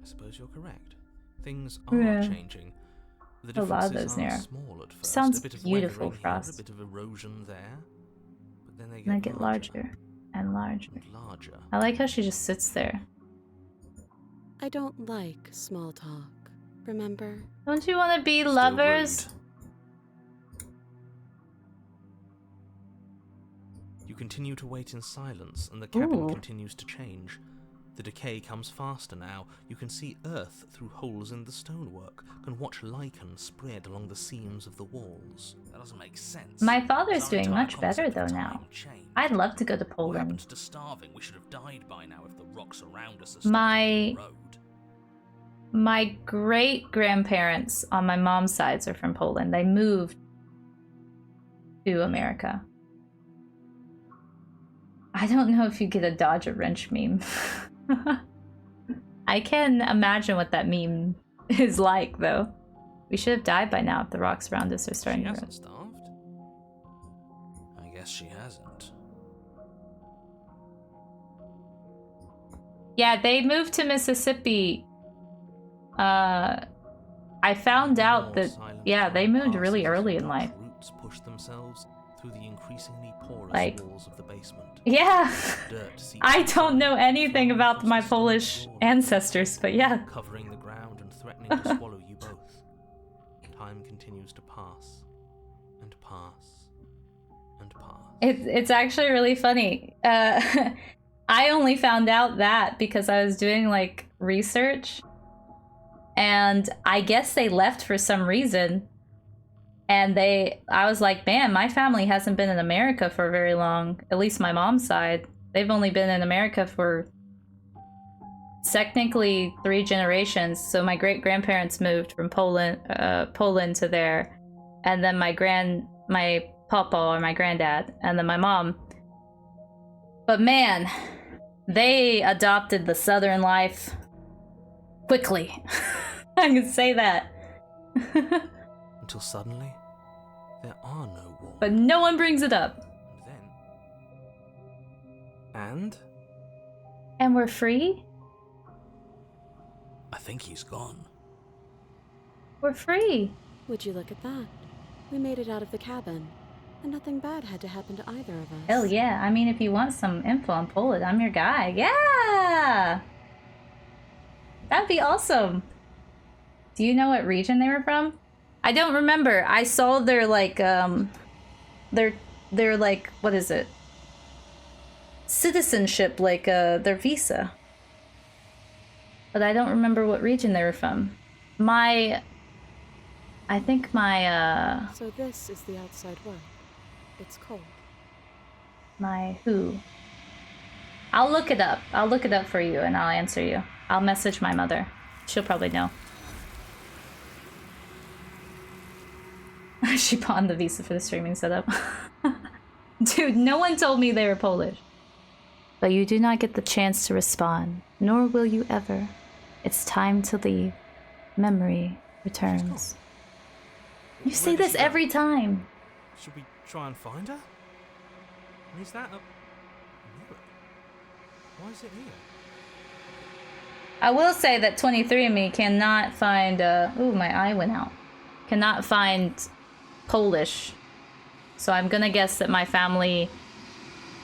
suppose you're correct. Things are Yeah. changing. The A lot of differences those are near. small at first. Sounds a bit of beautiful, weathering Frost. here, a bit of erosion there. But then they And I get get larger and larger. and larger. I like how she just sits there. I don't like small talk, remember? Don't you want to be Still lovers? rude. You continue to wait in silence, and the cabin Ooh. continues to change. The decay comes faster now. You can see earth through holes in the stonework, can watch lichen spread along the seams of the walls. That doesn't make sense. My father's Our doing entire much better concept though of now. time changed. I'd love to go to What Poland. happened to starving? We should have died by now if the rocks around us are starting My- to erode. My great grandparents on my mom's sides are from Poland. They moved to America. I don't know if you get a Dodge a wrench meme. I can imagine what that meme is like, though. We should have died by now if the rocks around us are She starting to erode. hasn't starved. I guess she hasn't. Yeah, they moved to Mississippi. I found out More that, silent yeah, they time moved really passes as early in dark life. Roots push themselves through the increasingly porous Like- walls of the basement. Yeah. Dirt seeps I inside, don't know anything flowing about across my the stone Polish floor, ancestors, but yeah. covering the ground and threatening to swallow you both. Time continues to pass and pass and pass. It's actually really funny. I only found out that because I was doing like research, and I guess they left for some reason. And I was like, man, my family hasn't been in America for very long. At least my mom's side. They've only been in America for technically 3 generations. So my great-grandparents moved from Poland to there. And then my papa or my granddad, and then my mom. But man, they adopted the Southern life quickly. I can say that. Until suddenly, there are no walls. But no one brings it up. And And we're free? I think he's gone. We're free. Would you look at that? We made it out of the cabin, and nothing bad had to happen to either of us. Hell yeah. I mean, if you want some info on Poland, I'm your guy. Yeah! That'd be awesome. Do you know what region they were from? I don't remember. I saw their, like, their like, what is it? Citizenship, like, their visa. But I don't remember what region they were from. I think my, So this is the outside world. It's cold. my who? I'll look it up. I'll look it up for you and I'll answer you. I'll message my mother. She'll probably know. She pawned the visa for the streaming setup. Dude, no one told me they were Polish. But you do not get the chance to respond, nor will you ever. It's time to leave. Memory returns. You say Where did this she go? every time. Should we try and find her? And is that a mirror? Why is it here? I will say that 23andMe cannot find, ooh, my eye went out. Cannot find Polish. So I'm gonna guess that my family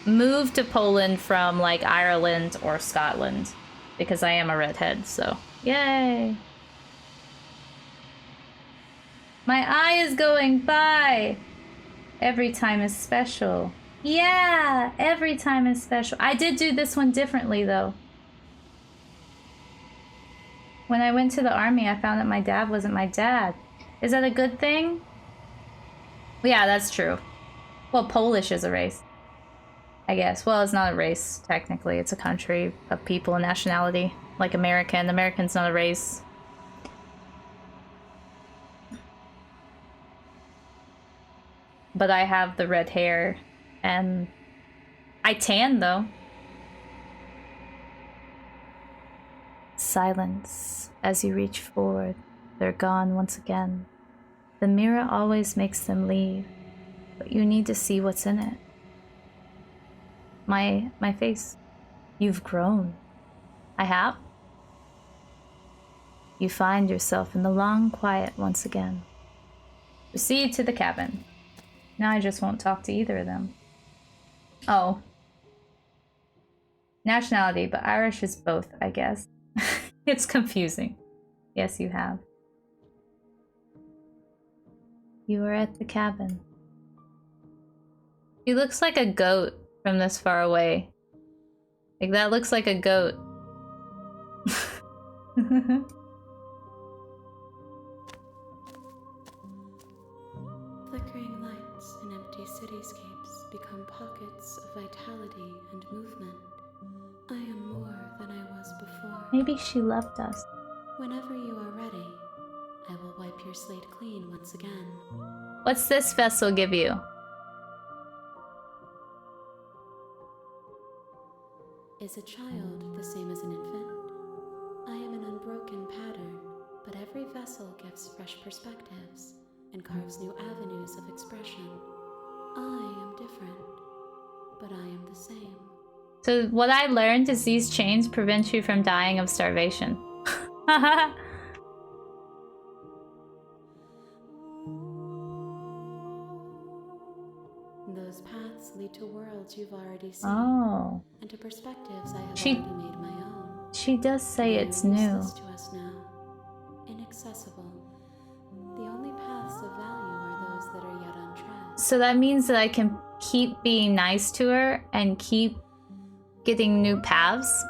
moved to Poland from, like, Ireland or Scotland. Because I am a redhead, so yay! My eye is going by. Every time is special. Yeah, every time is special. I did do this one differently though. When I went to the army, I found that my dad wasn't my dad. Is that a good thing? Yeah, that's true. Well, Polish is a race, I guess. Well, it's not a race, technically. It's a country of people and nationality. Like American. American's not a race. But I have the red hair. And I tan, though. Silence. As you reach forward, they're gone once again. The mirror always makes them leave. But you need to see what's in it. My face. You've grown. I have. You find yourself in the long quiet once again. Proceed to the cabin. Now I just won't talk to either of them. Oh. Nationality, but Irish is both, I guess. It's confusing. Yes, you have. You are at the cabin. He looks like a goat from this far away. Like, that looks like a goat. Flickering lights in empty cityscapes become pockets of vitality and movement. I am more than I was before. Maybe she loved us. Whenever you are ready, I will wipe your slate clean once again. What's this vessel give you? Is a child the same as an infant? I am an unbroken pattern, but every vessel gives fresh perspectives and carves new avenues of expression. I am different, but I am the same. So what I learned is these chains prevent you from dying of starvation. Those paths lead to worlds you've already seen, Oh. and to perspectives I have She- already made my own. She does say They are it's new. useless to us now, inaccessible. The only paths of value are those that are yet untread. So that means that I can keep being nice to her and keep getting new paths?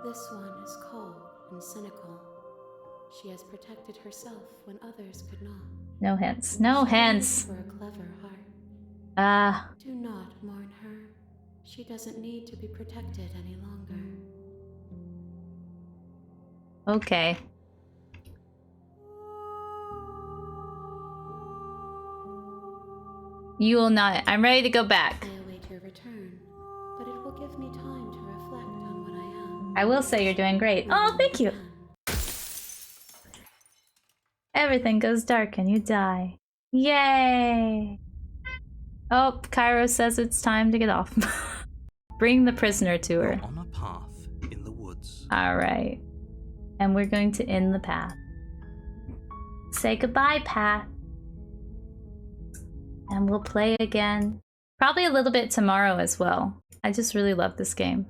This one is cold and cynical. She has protected herself when others could not. No hints. No She hints. lives for a clever heart. Ah. Do not mourn her. She doesn't need to be protected any longer. Okay. You will not. I'm ready to go back. I await your return, but it will give me time to reflect on what I am. I will say you're doing great. Oh, thank you. Everything goes dark and you die. Yay! Oh, Cairo says it's time to get off. Bring the prisoner to her. You're on a path in the woods. Alright. And we're going to end the path. Say goodbye, path. And we'll play again. Probably a little bit tomorrow as well. I just really love this game.